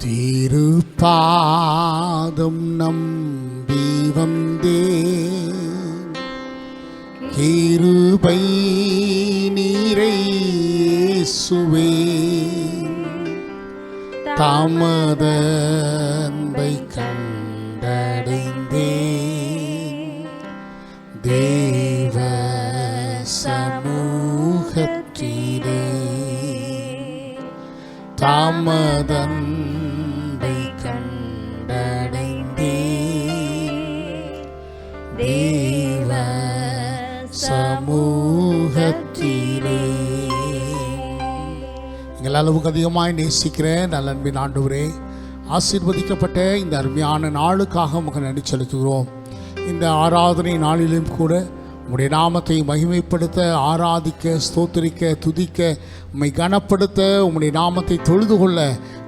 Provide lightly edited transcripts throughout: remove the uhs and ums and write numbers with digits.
திருப்பாதம் நம்பி வந்தேன், கிருபை நீரை இயேசுவே, தமதன்பை கண்டடைந்தேன், தேவ சமூகத்திலே தமதன்பை கண்டடைந்தேன், தேவ சமூகத்திலே. எங்கள் அளவுக்கு அதிகமாய் நேசிக்கிறேன் நல்ல அன்பின் ஆண்டவரே, ஆசீர்வதிக்கப்பட்ட இந்த அருமையான நாளுக்காக உமக்கு நன்றி செலுத்துகிறோம். இந்த ஆராதனை நாளிலும் கூட உம்முடைய நாமத்தை மகிமைப்படுத்த, ஆராதிக்க, ஸ்தோத்திரிக்க, துதிக்க, உம்மை கனப்படுத்த, உம்முடைய நாமத்தை தொழுது கொள்ள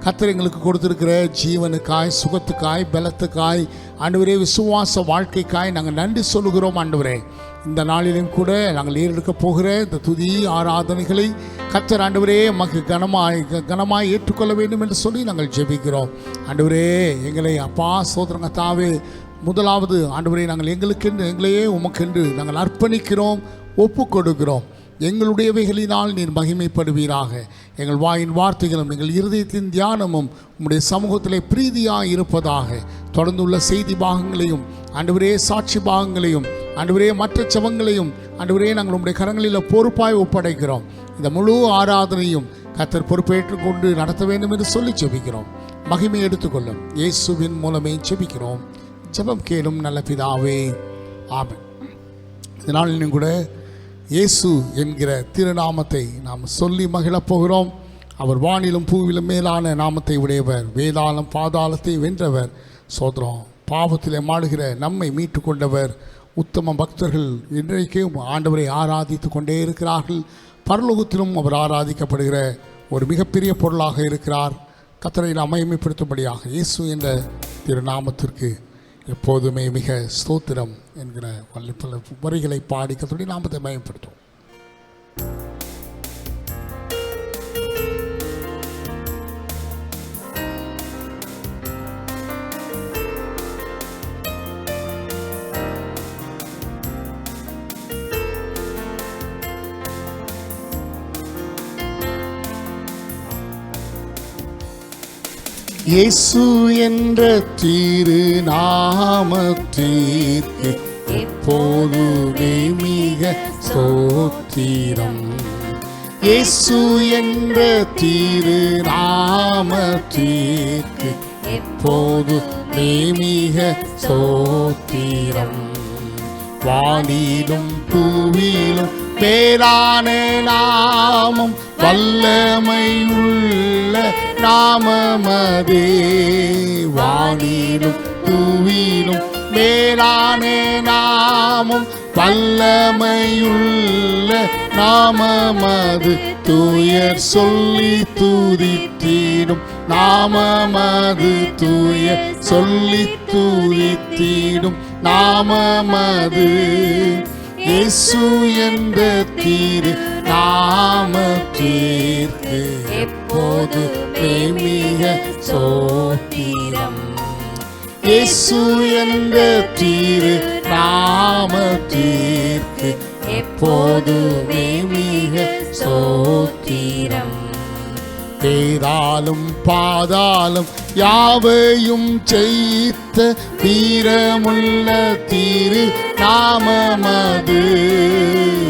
கர்த்தர் எங்களுக்கு கொடுத்திருக்கிற ஜீவனுக்காய், சுகத்துக்காய், பலத்துக்காய், ஆண்டவரே விசுவாச வாழ்க்கைக்காய் நாங்கள் நன்றி சொல்லுகிறோம். ஆண்டவரே, இந்த நாளிலும் கூட நாங்கள் ஏறெடுக்க போகிற இந்த துதி ஆராதனைகளை கர்த்தர் ஆண்டவரே நமக்கு கனமாய் ஏற்றுக்கொள்ள வேண்டும் என்று சொல்லி நாங்கள் ஜெபிக்கிறோம். ஆண்டவரே, எங்களை அப்பா சோதரங்க தாவே, முதலாவது ஆண்டவரே நாங்கள் எங்களுக்கென்று, எங்களையே உமக்கென்று நாங்கள் அர்ப்பணிக்கிறோம், ஒப்பு கொடுக்கிறோம். எங்களுடையவைகளினால் நீர் மகிமைப்படுவீராக. எங்கள் வாயின் வார்த்தைகளும் எங்கள் இருதயத்தின் தியானமும் உம்முடைய சமூகத்திலே பிரீதியாக இருப்பதாக. தொடர்ந்துள்ள செய்தி பாகங்களையும் ஆண்டவரே, சாட்சி பாகங்களையும் ஆண்டவரே, மற்ற செவங்களையும் ஆண்டவரே நாங்கள் உம்முடைய கரங்களில் பொறுப்பாய் ஒப்படைக்கிறோம். இந்த முழு ஆராதனையும் கர்த்தர் பொறுப்பேற்றுக் கொண்டு நடத்த வேண்டும் என்று சொல்லி ஜெபிக்கிறோம். மகிமை எடுத்துக்கொள்ளும் இயேசுவின் மூலமே ஜெபிக்கிறோம், ஜெபம் கேளும் நல்ல பிதாவே, ஆமென். இந்த நாளிலும் கூட இயேசு என்கிற திருநாமத்தை நாம் சொல்லி மகிழப் போகிறோம். அவர் வானிலும் பூவிலும் மேலான நாமத்தை உடையவர், வேதாளம் பாதாளத்தை வென்றவர், சோதரம் பாவத்திலே மாடுகிற நம்மை மீட்டு கொண்டவர். உத்தம பக்தர்கள் இன்றைக்கும் ஆண்டவரை ஆராதித்து கொண்டே இருக்கிறார்கள். பரலோகத்திலும் அவர் ஆராதிக்கப்படுகிற ஒரு மிகப்பெரிய பொருளாக இருக்கிறார். கர்த்தரை நாம் மகிமைப்படுத்தும்படியாக இயேசு என்ற திருநாமத்திற்கு எப்போதுமே மிக ஸ்தோத்திரம் என்கிற பல வரிகளை பாடி கர்த்தருடைய நாமத்தை மகிமைப்படுத்தும். இயேசு என்ற திருநாமத்திற்கு எப்போதுமே மிக ஸ்தோத்திரம். இயேசு என்ற திருநாமத்திற்கு எப்போதுமே மிக ஸ்தோத்திரம். வானிலும் பூவிலும் மேலான நாமம், வல்லமையுள்ள நாமமதே. வானிலும் பூவிலும் மேலான நாமம், வல்லமையுள்ள நாமமது. தூயர் சொல்லி துதித்திடும் நாமமது, தூயர் சொல்லி துதித்திடும் நாமமது. இயேசு என்ற திரு நாமத்திற்கு எப்போதுமே மிக ஸ்தோத்திரம். இயேசு என்ற திரு நாமத்திற்கு எப்போதுமே மிக ஸ்தோத்திரம். வேதாளம் பாதாளம் யாவையும் ஜெயித்த வீரமுள்ள திரு நாமமது.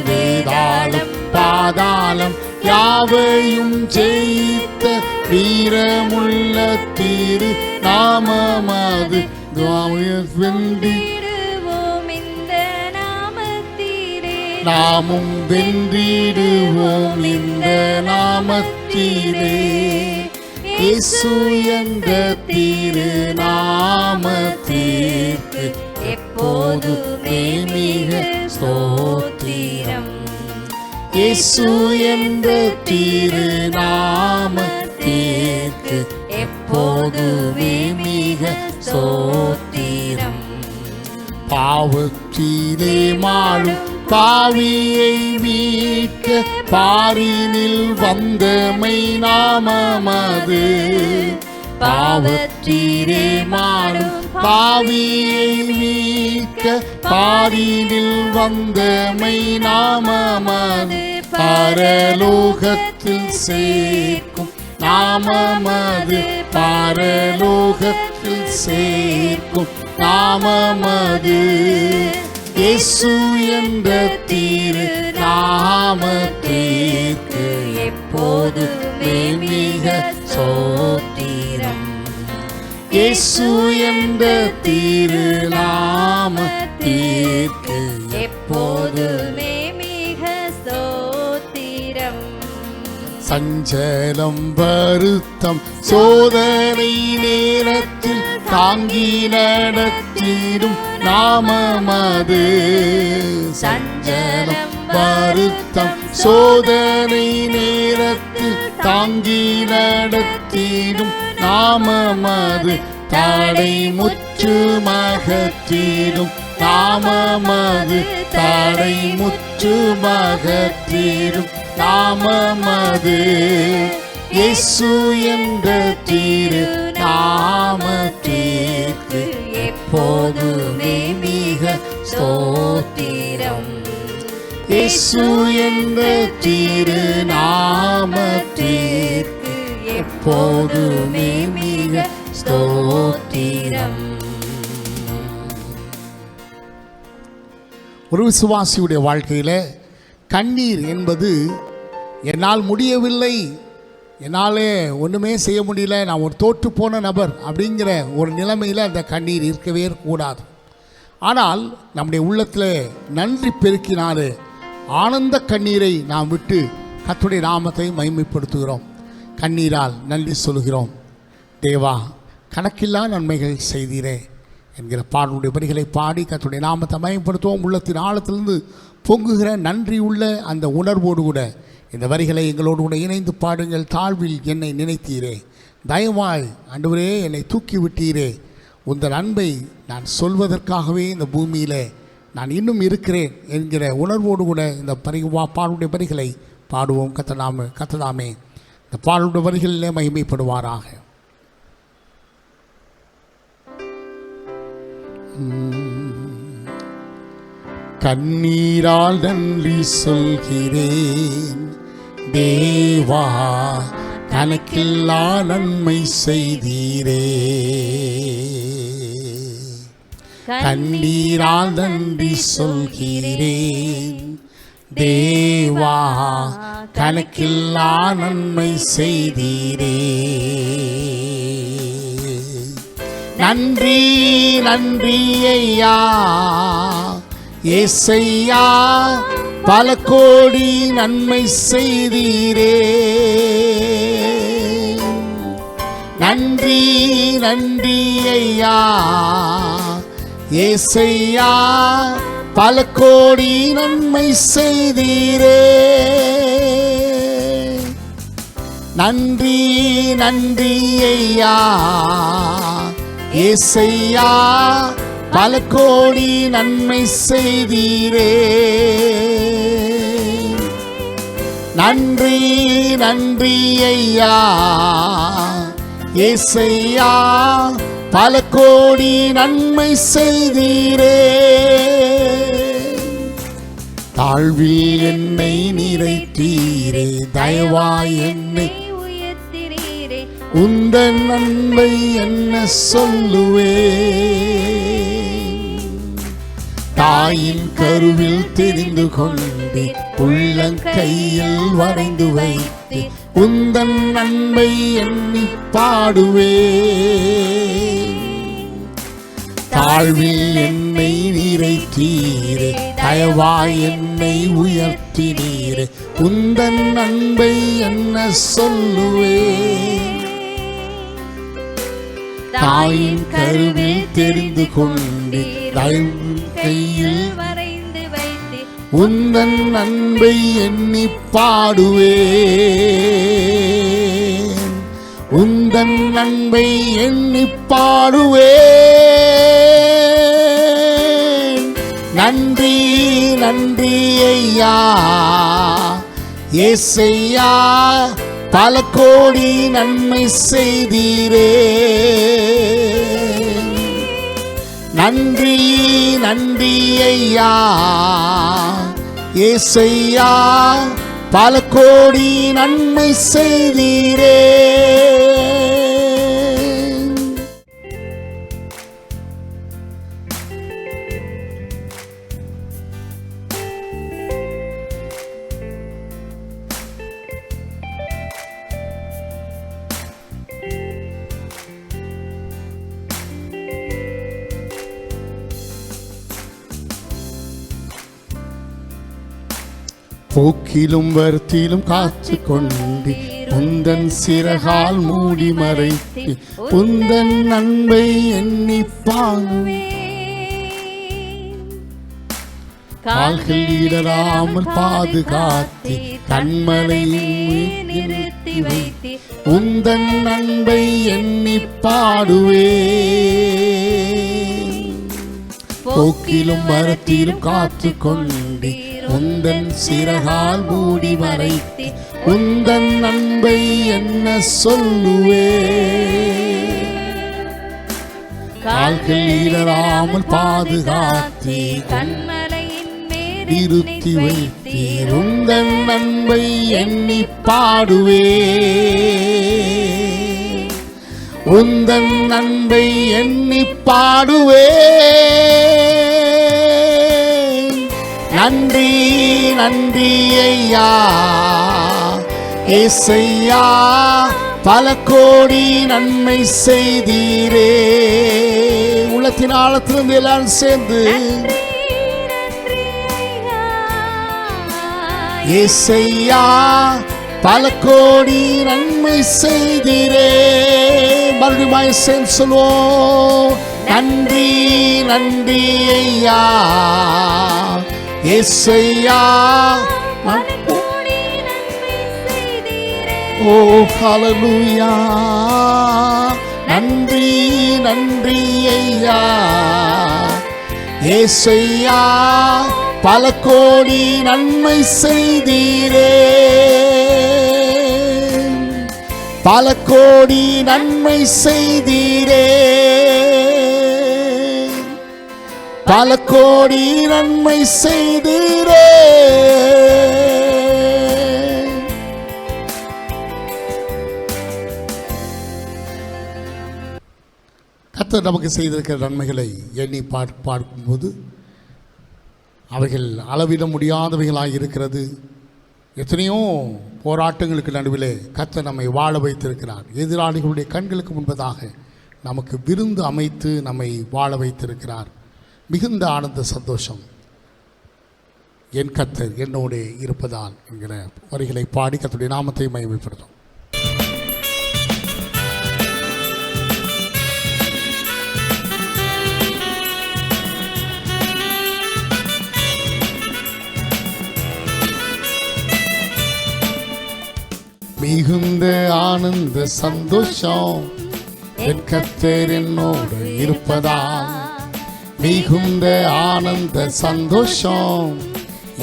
வேதாளம் பாதாளம் யாவையும் ஜெயித்த வீரமுள்ள திரு நாமமது. நாமும் வென்றிடுவோம் இந்த நாமத்திலே. இயேசு என்ற திரு நாமத்திற்கு எப்போதுமே மிக ஸ்தோத்திரம். இயேசு என்ற திரு நாமத்திற்கு எப்போதுமே மிக ஸ்தோத்திரம். பாவத்திலே மாளும் பாவியை மீட்க பாரினில் வந்தமை நாமமது. பாவத்தீரே மாடும் பாவியை மீட்க பாரினில் வந்தமை நாமமது பரலோகத்தில் சேர்க்கும் நாமமது பரலோகத்தில் சேர்க்கும் நாமமது இயேசு என்ற திரு நாமத்திற்கு எப்போதுமே மிக ஸ்தோத்திரம். இயேசு என்ற திரு நாமத்திற்கு எப்போதுமே மிக ஸ்தோத்திரம். சஞ்சலம் வருத்தம் சோதனை நேரத்தில் தாங்கி நடத்திடும் நாமமது சஞ்சலம் வருத்தம் சோதனை நேரத்தில் தாங்கி நடத்திடும் நாமமது தடை முற்றுமகற்றிடும் நாமமது தடை முற்றுமகற்றிடும் நாமமது இயேசு என்ற திரு நாமத்திற்கு எப்போதுமே மிக ஸ்தோத்திரம். இயேசு என்ற திரு நாமத்திற்கு எப்போதுமே மிக ஸ்தோத்திரம். ஒரு விசுவாசியுடைய வாழ்க்கையில் கண்ணீர் என்பது என்னால் முடியவில்லை, என்னாலே ஒன்றுமே செய்ய முடியல, நான் ஒரு தோற்று போன நபர் அப்படிங்கிற ஒரு நிலைமையில் அந்த கண்ணீர் இருக்கவே கூடாது. ஆனால் நம்முடைய உள்ளத்தில் நன்றி பெருக்கினாலே ஆனந்த கண்ணீரை நாம் விட்டு கர்த்தருடைய நாமத்தை மகிமைப்படுத்துகிறோம். கண்ணீரால் நன்றி சொல்கிறோம். தேவா, கணக்கில்லா நன்மைகள் செய்தீரே என்கிற பாடலுடைய வரிகளை பாடி கர்த்தருடைய நாமத்தை மகிமைப்படுத்துவோம். உள்ளத்தின் ஆழத்திலிருந்து பொங்குகிற நன்றி உள்ள அந்த உணர்வோடு கூட இந்த வரிகளை எங்களோடு கூட இணைந்து பாடுங்கள். தாழ்வில் என்னை நினைத்தீரே, தயவாய் ஆண்டவரே என்னை தூக்கி விட்டீரே, உங்கள் அன்பை நான் சொல்வதற்காகவே இந்த பூமியில் நான் இன்னும் இருக்கிறேன் என்கிற உணர்வோடு கூட இந்த பாடலுடைய வரிகளை பாடுவோம். கர்த்ததாமே இந்த பாடலுடைய வரிகளிலே மகிமைப்படுவாராக. கண்ணீரால் நன்றி சொல்கிறேன் தேவா, கணக்கில்லா நன்மை செய்தீரே. கண்ணீரால் நன்றி சொல்கிறேன் தேவா, கணக்கில்லா நன்மை செய்தீரே. நன்றி நன்றி ஐயா ஏசையா, பல கோடி நன்மை செய்தீரே. நன்றி நன்றி ஐயா ஏசையா, பல கோடி நன்மை செய்தீரே. நன்றி நன்றி ஐயா ஏசையா, பல கோடி நன்மை செய்தீரே. நன்றி நன்றி ஐயா ஏசையா, பல கோடி நன்மை செய்தீரே. தாழ்வில் என்னை நிறைத்தீரே, தயவாய் என்னை உயர்த்தினீரே, உந்தன் நன்மை என்ன சொல்லுவே. தாயின் கருவில் தெரிந்து கொண்டு உள்ளங்கையில் வரைந்து வைத்து உந்தன் நன்மை எண்ணி பாடுவே. தாழ்வில் என்னை நிறைத்தீரே, தயவாய் என்னை உயர்த்தினீரே, உந்தன் நன்மை என்ன சொல்லுவே. தாயின் கருவில் தெரிந்து கொண்டு கையில் வரைந்து வைத்து உந்தன் அன்பை எண்ணி பாடுவே. உந்தன் அன்பை எண்ணி பாடுவே. நன்றி நன்றி ஐயா ஏசையா, பல கோடி நன்மை செய்தீரே. நன்றி நன்றி ஐயா ஏசையா, பல கோடி நன்மை செய்தீரே. போக்கிலும் வருத்திலும் காத்து கொண்டு உந்தன் சிறகால் மூடி மறைத்து உந்தன் அன்பை எண்ணிப்பாங்க. கால்கள் இடராமல் பாதுகாத்து கண்மலையில் நிறுத்தி வைத்து உந்தன் அன்பை எண்ணி பாடுவே. போக்கிலும் மரத்திலும் காத்து கொண்டு உந்தன் சிறகால் மூடி மறைத்து உந்தன் அன்பை என்ன சொல்லுவே. கால்கள் இடராமல் பாதுகாத்து கண்மலையின் நிறுத்தி வைத்தீர் உந்தன் அன்பை எண்ணி பாடுவே. உந்தன் அன்பை எண்ணி பாடுவே. நன்றி நன்றி ஐயா ஏசையா, பல கோடி நன்மை செய்தீரே. உள்ளத்தின் ஆழத்திலிருந்து எல்லாரும் சேர்ந்து ஏசையா, பல கோடி நன்மை செய்தீரே. மறுபடியும் சேர்ந்து சொல்வோம். நன்றி நன்றி ஐயா ஏசையா, ஓ ஹல்லேலூயா. நன்றி நன்றி ஐயா ஏசையா, பல கோடி நன்மை செய்தீரே. பல கோடி நன்மை செய்தீரே. பல கோடி நன்மை செய்தீரே. கர்த்தர் நமக்கு செய்திருக்கிற நன்மைகளை எண்ணி பார்க்கும்போது அவைகள் அளவிட முடியாதவைகளாக இருக்கிறது. எத்தனையோ போராட்டங்களுக்கு நடுவிலே கர்த்தர் நம்மை வாழ வைத்திருக்கிறார். எதிராளிகளுடைய கண்களுக்கு முன்பதாக நமக்கு விருந்து அமைத்து நம்மை வாழ வைத்திருக்கிறார். மிகுந்த ஆனந்த சந்தோஷம். என் கர்த்தர் என்னோடு இருப்பதால் என்கிற வரிகளை பாடி கர்த்தருடைய நாமத்தை மகிமைப்படுத்தும். மிகுந்த ஆனந்த சந்தோஷம் என் கர்த்தர் என்னோடு இருப்பதால். மிகுந்த ஆனந்த சந்தோஷம்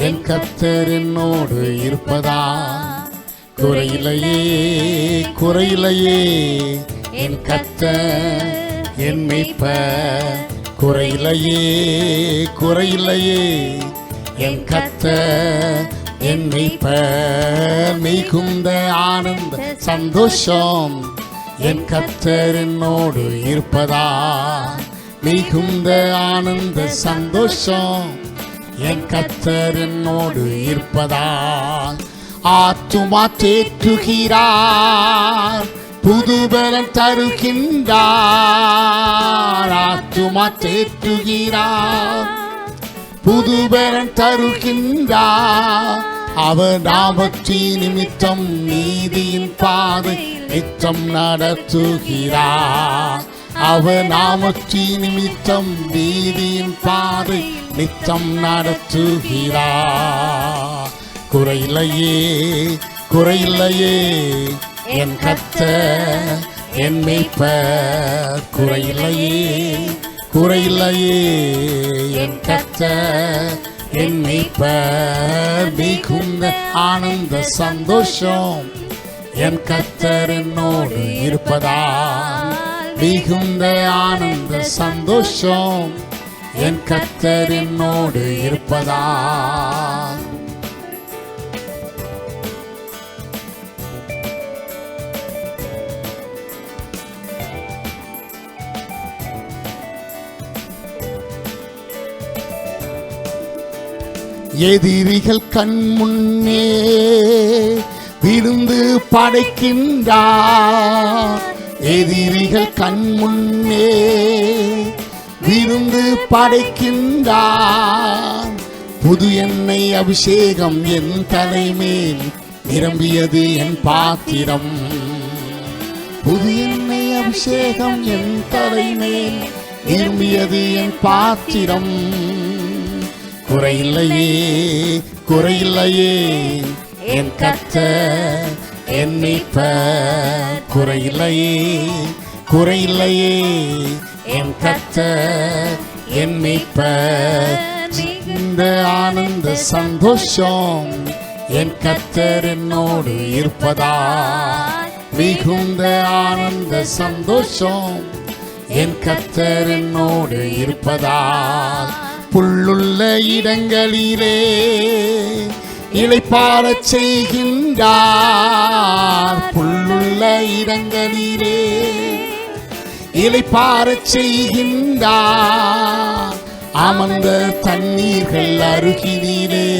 என் கர்த்தர் என்னோடு இருப்பதால். குறையிலையே குறையிலையே என் கர்த்தர் என் மேய்ப்பர். குறையிலையே குறையிலையே என் கர்த்தர் என் மேய்ப்பர். மிகுந்த ஆனந்த சந்தோஷம் என் கர்த்தர் என்னோடு இருப்பதால். மிகுந்த ஆனந்த சந்தோஷம் என் கர்த்தர் என்னோடு இருப்பதால். ஆத்துமா தேற்றுகிறார், புதுபலன் தருகின்றார். ஆத்துமா தேற்றுகிறார், புதுபலன் தருகின்றார். அவர் நாமத்தி நிமித்தம் நீதியின் பாதை நித்தம் நடத்துகிறார். அவர் நாமத்தி நிமித்தம் நீதியின் பாதை நித்தம் நடத்துகிறார். குறையிலையே குறையிலையே என் கர்த்தர் என் மேய்ப்பர். குறையிலையே குறையிலையே என் கர்த்தர் என் மேய்ப்பர். மிகுந்த ஆனந்த சந்தோஷம் என் கர்த்தர் என்னோடு இருப்பதால் மிகுந்த ஆனந்த சந்தோஷம். என் கர்த்தர் என்னோடு இருப்பதால். எதிரிகள் கண் முன்னே விருந்து படைக்கின்றார். எதிரிகள் கண் முன்னே விருந்து படைக்கின்றார். புது எண்ணெய் அபிஷேகம் என் தலைமேல் நிரம்பியது என் பாத்திரம். புது எண்ணெய் அபிஷேகம் என் தலைமேல் நிரம்பியது என் பாத்திரம். குறையில்லையே குறையில்லையே என் கர்த்தர் என் மீட்பர். குறையில்லையே குறையில்லையே என் கர்த்தர் என் மீட்பர். இந்த ஆனந்த சந்தோஷம் என் கர்த்தர் என்னோடு இருப்பதால் மிகுந்த ஆனந்த சந்தோஷம். என் கர்த்தர் என்னோடு இருப்பதால் புல்லுள்ள இடங்களிலே இளைப்பாறச் செய்கின்றார். புல்லுள்ள இடங்களிலே இளைப்பாறச் செய்கின்றார். அமர்ந்த தண்ணீர்கள் அருகினிலே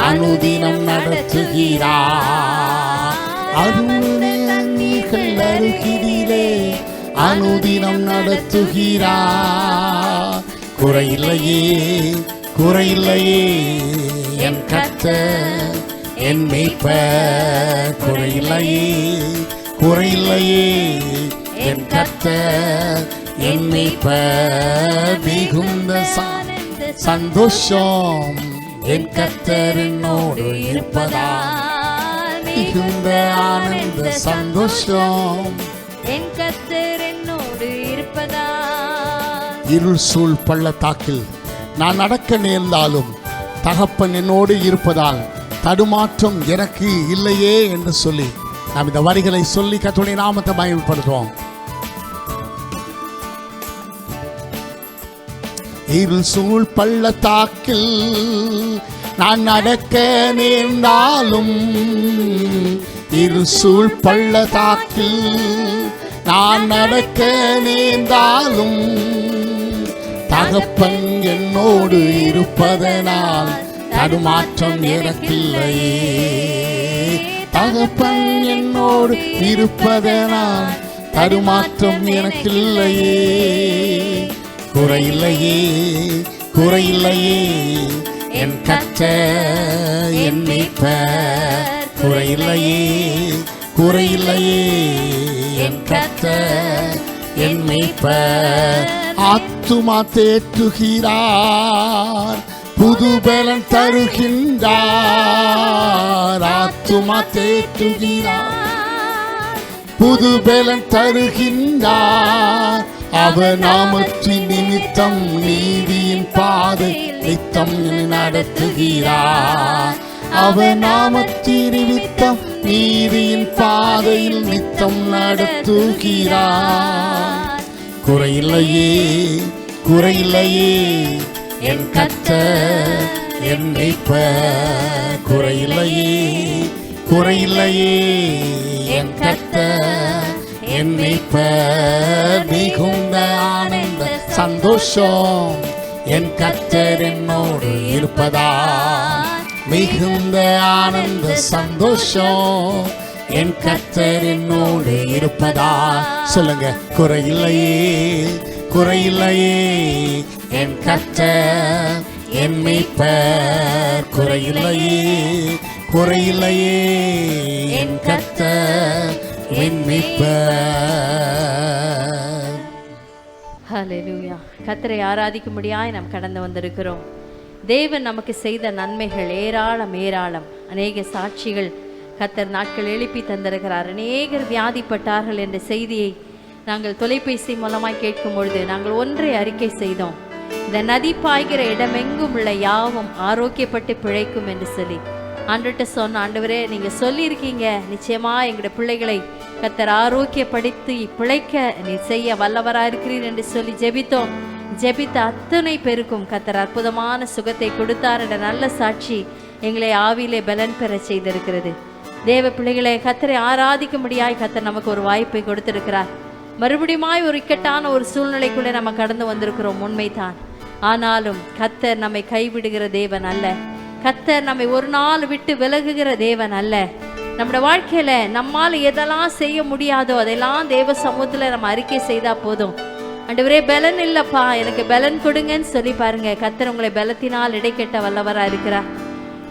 அனுதினம் நடத்துகிறார். தண்ணீர்கள் அருகினிலே அனுதினம் நடத்துகிறார். குறையில்லையே குறையில்லையே என் கர்த்தர் என் மீட்பர். குறையில்லையே குறையில்லையே என் கர்த்தர் என் மீட்பர். மிகுந்த சந்தோஷம் என் கர்த்தர் என்னோடு இருப்பதால் மிகுந்த ஆனந்த சந்தோஷம் என் கர்த்தர் என்னோடு இருப்பதால். இருள் சூழ் பள்ளத்தாக்கில் நான் நடக்க நேர்ந்தாலும் தகப்பன் என்னோடு இருப்பதால் தடுமாற்றம் எனக்கு இல்லையே என்று சொல்லி நாம் இந்த வரிகளை சொல்லி கர்த்தருடைய நாமத்தை மகிமைப்படுத்துவோம். இருள் சூழ் பள்ளத்தாக்கில் நான் நடக்க நேர்ந்தாலும், இருள் சூழ் பள்ளத்தாக்கில் நான் நடக்க நேர்ந்தாலும் தகப்பன் என்னோடு இருப்பதனால் தடுமாற்றம் எனக்கில்லையே. தகப்பன் என்னோடு இருப்பதனால் தடுமாற்றம் எனக்கில்லையே. குறையில்லையே குறையில்லையே என் கர்த்தர் என் மீட்பர். குறையில்லையே குறையில்லையே என் கர்த்தர் என் மீட்பர். ஆத்துமா தேற்றுகிறார், புது பலன் தருகின்றார். ஆத்துமா தேற்றுகிறார், புது பலன் தருகின்றார். அவர் நாமத்தின் நிமித்தம் நீதியின் பாதை நித்தம் நடத்துகிறார். அவர் நாமத்தின் நிமித்தம் நீதியின் பாதையில் நித்தம் நடத்துகிறார். குறையில்லையே குறையில்லையே என் கர்த்தர் என் மீட்பர். குறையில்லையே குறையில்லையே என் கர்த்தர் என் மீட்பர். மிகுந்த ஆனந்த சந்தோஷம் என் கர்த்தர் என்னோடு இருப்பதால் மிகுந்த ஆனந்த சந்தோஷம் என் கர்த்தர் என்னோடு இருப்பதால். சொல்லுங்க, குறையில்லையே குறையில்லையே என் கர்த்தர் என் மீட்பர். குறையில்லையே குறையில்லையே என் கர்த்தர் என் மீட்பர். ஹல்லேலூயா. கர்த்தரை ஆராதிக்கும்படியாய் நாம் கடந்து வந்திருக்கிறோம். தேவன் நமக்கு செய்த நன்மைகள் ஏராளம் ஏராளம். அநேக சாட்சிகள் கர்த்தர் நாட்கள் எழுப்பி தந்திருக்கிறார். அநேகர் வியாதிப்பட்டார்கள் என்ற செய்தியை நாங்கள் தொலைபேசி மூலமாய் கேட்கும் பொழுது நாங்கள் ஒன்றை அறிக்கை செய்தோம். இந்த நதி பாய்கிற இடமெங்கும் உள்ள யாவும் ஆரோக்கியப்பட்டு பிழைக்கும் என்று சொல்லி ஆண்டவர்கிட்ட சொன்ன, ஆண்டவரே நீங்க சொல்லியிருக்கீங்க, நிச்சயமா எங்களுடைய பிள்ளைகளை கர்த்தர் ஆரோக்கியப்படுத்தி பிழைக்க நீ செய்ய வல்லவரா இருக்கிறீர் என்று சொல்லி ஜெபித்தோம். ஜெபித்த அத்தனை பேருக்கும் கர்த்தர் அற்புதமான சுகத்தை கொடுத்தார் என்ற நல்ல சாட்சி எங்களை ஆவியிலே பலன் பெற செய்திருக்கிறது. தேவ பிள்ளைகளை கர்த்தரை ஆராதிக்கும்படியாய் கர்த்தர் நமக்கு ஒரு வாய்ப்பை கொடுத்திருக்கிறார். மறுபடியுமாய் ஒரு இக்கட்டான ஒரு சூழ்நிலைக்குள்ளே நம்ம கடந்து வந்திருக்கிறோம், உண்மைதான். ஆனாலும் கர்த்தர் நம்மை கைவிடுகிற தேவன் அல்ல. கர்த்தர் நம்மை ஒரு நாள் விட்டு விலகுகிற தேவன் அல்ல. நம்முடைய வாழ்க்கையில நம்மால் எதெல்லாம் செய்ய முடியாதோ அதெல்லாம் தேவ சமூகத்துல நம்ம அறிக்கை செய்தா போதும். ஆண்டவரே பலன் இல்லப்பா, எனக்கு பலன் கொடுங்கன்னு சொல்லி பாருங்க. கர்த்தர் உங்களை பலத்தினால் இடைக்கட்ட வல்லவரா இருக்கிறார்.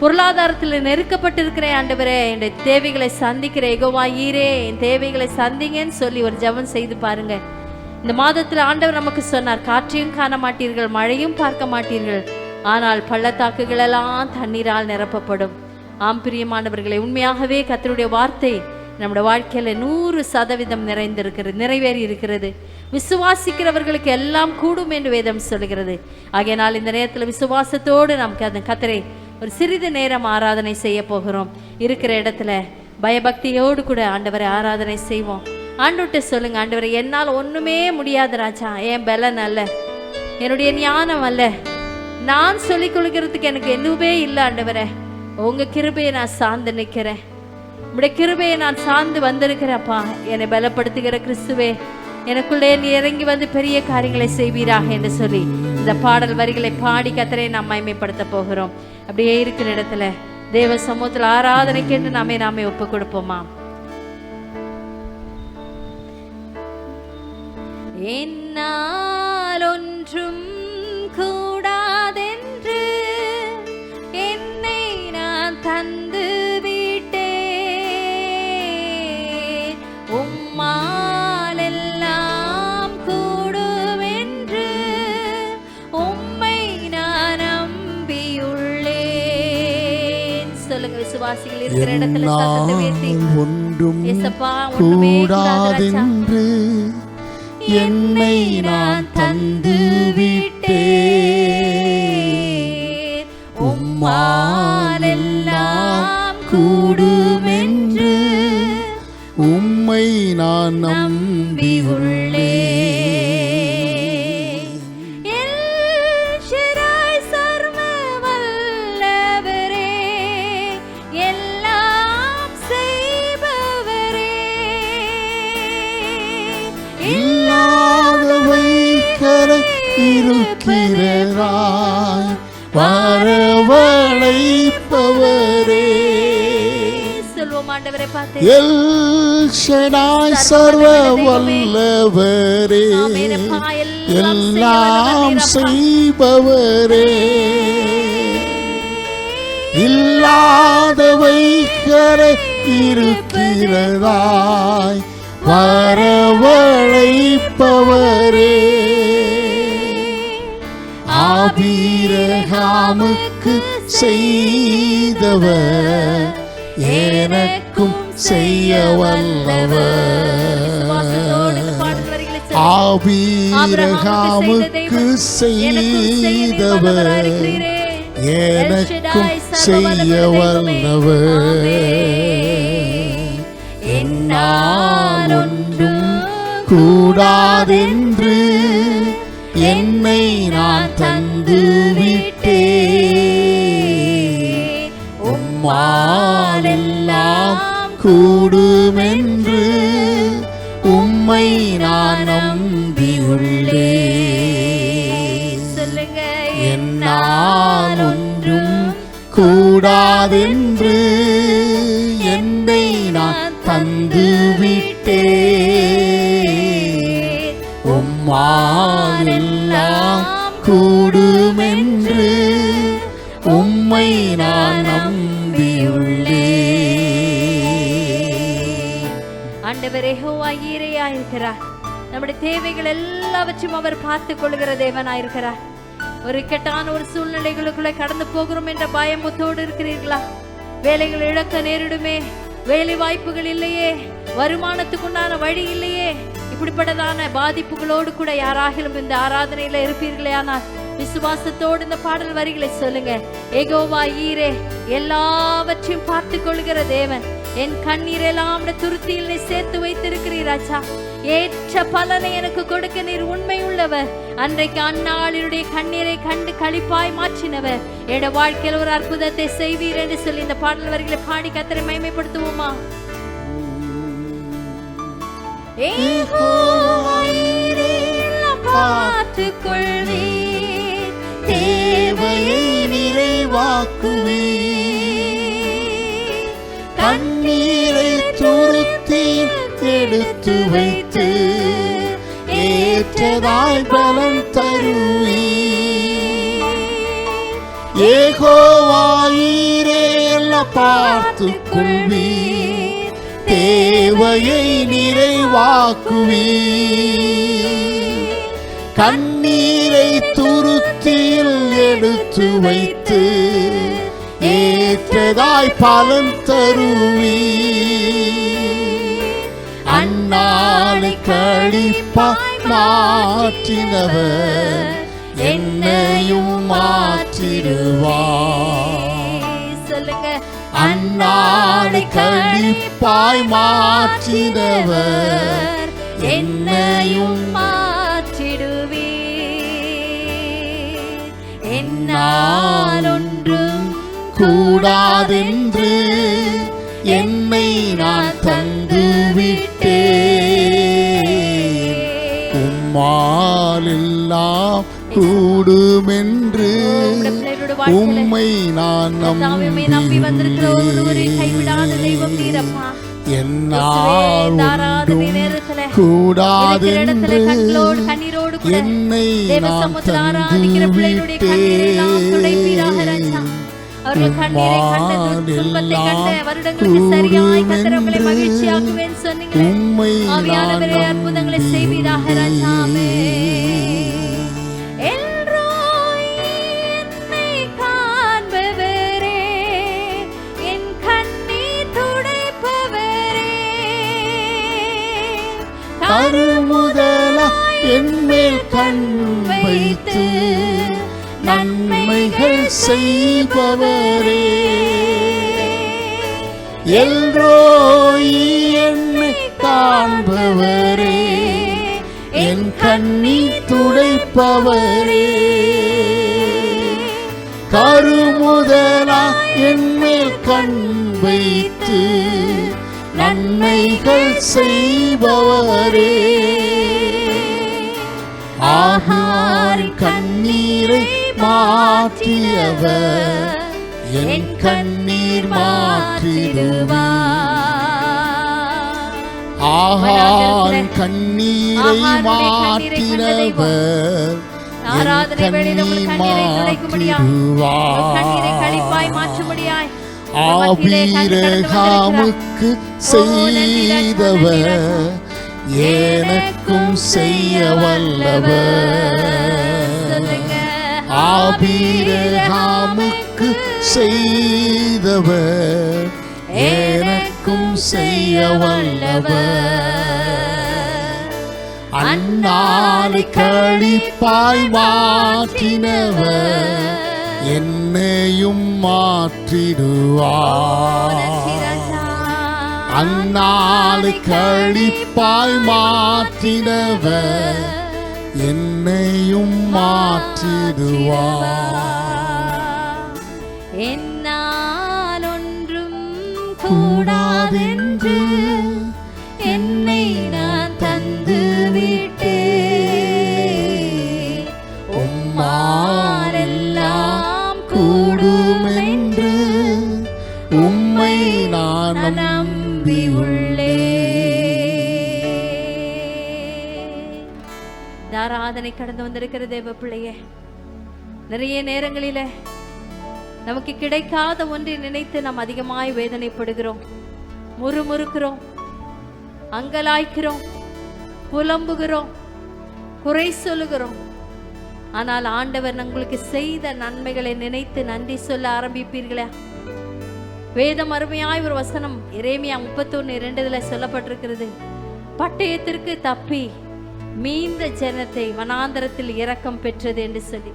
பொருளாதாரத்தில் நெருக்கப்பட்டிருக்கிற ஆண்டவரே, என்னுடைய தேவைகளை சந்திக்கிற யெகோவா ஈரே, என் தேவைகளை சந்திங்கன்னு சொல்லி ஒரு ஜெபம் செய்து பாருங்க. இந்த மாதத்தில் ஆண்டவர் நமக்கு சொன்னார், காற்றையும் காண மாட்டீர்கள், மழையும் பார்க்க மாட்டீர்கள், ஆனால் பள்ளத்தாக்குகள் எல்லாம் தண்ணீரால் நிரப்பப்படும். ஆம் பிரியமானவர்களை, உண்மையாகவே கர்த்தருடைய வார்த்தை நம்முடைய வாழ்க்கையில 100% நிறைவேறி இருக்கிறது. விசுவாசிக்கிறவர்களுக்கு எல்லாம் கூடும் என்று வேதம் சொல்கிறது. ஆகையினால் இந்த நேரத்தில் விசுவாசத்தோடு நாம் கர்த்தரை ஒரு சிறிது நேரம் ஆராதனை செய்ய போகிறோம். இருக்கிற இடத்துல பயபக்தியோடு கூட ஆண்டவரை ஆராதனை செய்வோம். ஆண்டவர்கிட்ட சொல்லுங்க, ஆண்டவரை என்னால் ஒண்ணுமே முடியாது ராஜா, என் பலன் அல்ல, என்னுடைய ஞானம் அல்ல, நான் சொல்லிக் கொள்கிறதுக்கு எனக்கு எதுவுமே இல்லை ஆண்டவரே, உங்க கிருபையை நான் சார்ந்து நிற்கிறேன், உங்களுடைய கிருபையை நான் சார்ந்து வந்திருக்கிறேன்ப்பா. என்னை பலப்படுத்துகிற கிறிஸ்துவே, எனக்குள்ளே நீ இறங்கி வந்து பெரிய காரியங்களை செய்வீராக என்று சொல்லி இந்த பாடல் வரிகளை பாடி கர்த்தரை நாம் மகிமைப்படுத்த போகிறோம். அப்படியே இருக்கிற இடத்துல தேவ சமூகத்தில் ஆராதனைக்கு என்று நாமே ஒப்பு கொடுப்போமா? என்னால் ஒன்றும் கூடாதென்று என்னை நான் தந்து விட்டேன், உம்மால் எல்லாம் கூடும் என்று உம்மை நான் நம்பியுள்ளேன். சொல்லுங்க விசுவாசிகள் இருக்கிற இடத்துல சத்தத்தை உயர்த்தி, இயேசப்பா ஒன்றுமே கூடாதென்று என்னை நான் தந்து விட்டேன், உம்மால் எல்லாம் கூடும் என்று உம்மை நான் நம்பியுள்ளேன். இருக்கிறாய் வரவழைப்பவரே, சொல்வோம் ஆண்டவரே பார்த்து, எல் ஷடாய் சர்வ வல்லவரே, எல்லாம் செய்பவரே, இல்லாதவை கரை இருக்கிறதாய் வரவழைப்பவரே, ஆபிரகாமுக்கு செய்தவர் எனக்கும் செய்ய வல்லவர், ஆபிரகாமுக்கு செய்தவர் எனக்கும் செய்ய வல்லவர், என்னால் ஒன்றும் கூடாதென்று என்னை நான் தந்து விட்டேன், உம்மால் எல்லாம் கூடுமென்று உம்மை நான் நம்பியுள்ளேன். சொல்லுங்க, என்னால் ஒன்றும் கூடாதென்று என்னை நான் தந்து விட்டேன், உம்மால் எல்லாம் கூடுமென்று உம்மை நான் நம்பியுள்ளேன். ஆண்டவர் யெகோவா ஈரேயா இருக்கிறார். நம்முடைய தேவைகள் எல்லாவற்றையும் அவர் பார்த்துக் கொள்கிற தேவனாயிருக்கிறார். ஒரு இக்கட்டான ஒரு சூழ்நிலைகளுக்குள்ளே கடந்து போகிறோம் என்ற பயமுத்தோடு இருக்கிறீர்களா? வேலைகள் இழக்க நேரிடுமே, வேலை வாய்ப்புகள் இல்லையே, வருமானத்துக்குண்டான வழி இல்லையே, இப்படிப்பட்டதான பாதிப்புகளோடு கூட யாராகிலும் இந்த ஆராதனையில இருப்பீர்களே, ஆனால் விசுவாசத்தோடு இந்த பாடல் வரிகளை சொல்லுங்க. யெகோவா ஈரே, எல்லாவற்றையும் பார்த்து கொள்கிற தேவன், என் கண்ணீரெல்லாம் துருத்தியில் நீ சேர்த்து வைத்திருக்கிறீர் ராஜா. ஏற்ற பலனை எனக்கு கொடுக்க நீர் உண்மை உள்ளவர். அன்றைக்கு அந்நாளினுடைய கண்ணீரை கண்டு களிப்பாய் மாற்றினவர். என்னோட வாழ்க்கையில் ஒரு அற்புதத்தை செய்வீர் என்று சொல்லி இந்த பாடல் வரிகளை பாடி கர்த்தரை மகிமைப்படுத்துவோமா? பார்த்துக் கொள்வீர், தேவையை நிறைவாக்குவீர், கண்ணீரை துருத்தியில் எடுத்து வைத்து ஏற்றதாய் பலன் தருவீர். யெகோவா ஈரே, எல்லாம் பார்த்துக் கொள்வீர், தேவையை நிறைவாக்குவீர், கண்ணீரை துருத்தியில் எடுத்து வைத்து ஏற்றதாய் பலன் தருவீர். அந்நாளை களிப்பாய் மாற்றினவர் என்னையும் மாற்றிடுவார். சொல்லுங்க. அந்நாளை களிப்பாய் மாற்றினவர் என்னையும் மாற்றிடுவீர். என்னால் ஒன்றும் கூடாதென்று என்னை நான் தந்து விட்டேன், உம்மால் எல்லாம் கூடுமென்று உம்மை நான் நம்புகிறேன். என்னால் ஒன்றும் கூடாதென்று என்னை நான் தந்து விட்டேன், உம்மை நான் அற்புதங்களை செய்வீராக ராஜாவே. கருமுதலா என்மேல் கண் வைத்து நன்மைகள் செய்பவரே, எல்ரோயி என்னை காண்பவரே, என் கண்ணீர் துடைப்பவரே, கருமுதலா என்மேல் கண் வைத்து நன்மைகள் செய்பவரே, ஆகார் கண்ணீரை மாற்றியவர் என் கண்ணீர் மாற்றிடுவார். ஆகார் கண்ணீரை மாற்றினவர் என் கண்ணீர் மாற்றிடுவார். ஆபிரகாமுக்கு செய்தவர் எனக்கும் செய்ய வல்லவர். ஆபிரகாமுக்கு செய்தவர் எனக்கும் செய்ய வல்லவர். அந்நாளை களிப்பாய் மாற்றினவர் என்னையும் மாற்றிடுவார். அந்நாளை களிப்பாய் மாற்றினவர் என்னையும் மாற்றிடுவார். என்னால் ஒன்றும் கூடாதென்று என்னை நான் தந்து விட்டேன், உம்மால் எல்லாம் கூடுமென்று உம்மை நான் ஆராதனை கடந்து வந்திருக்கிற தேவ பிள்ளையே, நிறைய நேரங்களில நமக்கு கிடைக்காத ஒன்றை நினைத்து நாம் அதிகமாய் வேதனைப்படுகிறோம், முறுமுறுக்கிறோம், அங்கலாய்க்கிறோம், புலம்புகிறோம், குறை சொல்லுகிறோம். ஆனால் ஆண்டவர் உங்களுக்கு செய்த நன்மைகளை நினைத்து நன்றி சொல்ல ஆரம்பிப்பீர்களா? வேதம் அருமையாய் ஒரு வசனம் எரேமியா 31:2 சொல்லப்பட்டிருக்கிறது. பட்டயத்திற்கு தப்பி மீந்த ஜனத்தை வனாந்தரத்தில் இரக்கம் பெற்றது என்று சொல்லி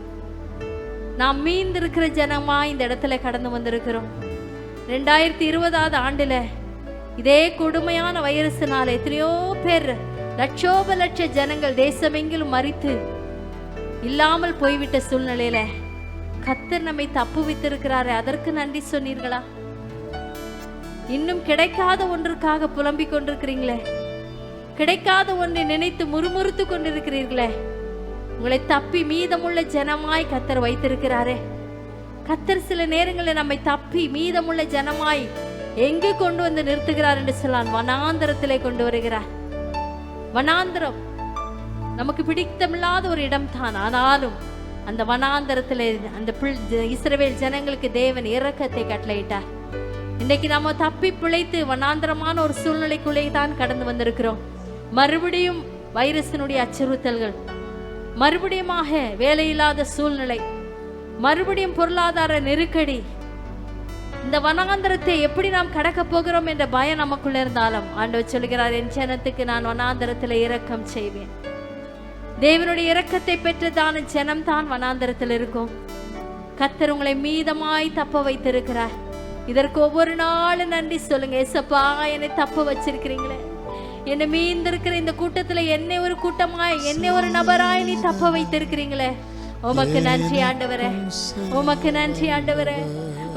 நாம் மீந்திருக்கிற ஜனமா இந்த இடத்துல கடந்து வந்திருக்கிறோம். 2020 ஆண்டுல இதே கொடுமையான வைரஸினால எத்தனையோ பேர் லட்சோப லட்ச ஜனங்கள் தேசமெங்கிலும் மரித்து இல்லாமல் போய்விட்ட சூழ்நிலையில கர்த்தர் நம்மை தப்புவித்திருக்கிறாரே, அதற்கு நன்றி சொன்னீர்களா? இன்னும் கிடைக்காத ஒன்றுக்காக புலம்பிக் கொண்டிருக்கிறீங்களே, கிடைக்காத ஒன்றை நினைத்து முறுமுறுத்து கொண்டிருக்கிறீர்களே, உங்களை தப்பி மீதமுள்ள ஜனமாய் கர்த்தர் வைத்திருக்கிறாரே. கர்த்தர் சில நேரங்களில் நம்மை தப்பி மீதமுள்ள ஜனமாய் எங்கு கொண்டு வந்து நிறுத்துகிறார் என்று சொல்லலாம். வனாந்தரத்திலே கொண்டு வருகிறார். வனாந்தரம் நமக்கு பிடித்தமில்லாத ஒரு இடம் தான். ஆனாலும் அந்த வனாந்தரத்திலே அந்த இஸ்ரவேல் ஜனங்களுக்கு தேவன் இரக்கத்தை கட்டளையிட்டார். இன்னைக்கு நம்ம தப்பி பிழைத்து வனாந்தரமான ஒரு சூழ்நிலைக்குள்ளே தான் கடந்து வந்திருக்கிறோம். மறுபடியும் வைரஸினுடைய அச்சுறுத்தல்கள், மறுபடியுமாக வேலையில்லாத சூழ்நிலை, மறுபடியும் பொருளாதார நெருக்கடி, இந்த வனாந்தரத்தை எப்படி நாம் கடக்க போகிறோம் என்ற பயம் நமக்குள்ள இருந்தாலும் ஆண்டவர் சொல்கிறார், என் ஜனத்துக்கு நான் வனாந்தரத்தில் இரக்கம் செய்வேன். தேவனுடைய இரக்கத்தை பெற்றதான ஜனம்தான் வனாந்தரத்தில் இருக்கும். கர்த்தர் உங்களை மீதமாய் தப்ப வைத்திருக்கிறார். இதற்கு ஒவ்வொரு நாளும் நன்றி சொல்லுங்க. ஏசப்பா, என்னை தப்ப வச்சிருக்கிறீங்களே, என்னை மீந்திருக்கிற இந்த கூட்டத்துல என்னை ஒரு கூட்டமாய், என்னை ஒரு நபராய் நீ தப்ப வைத்திருக்கிறீங்களே, உமக்கு நன்றி ஆண்டவரே, உமக்கு நன்றி ஆண்டவரே.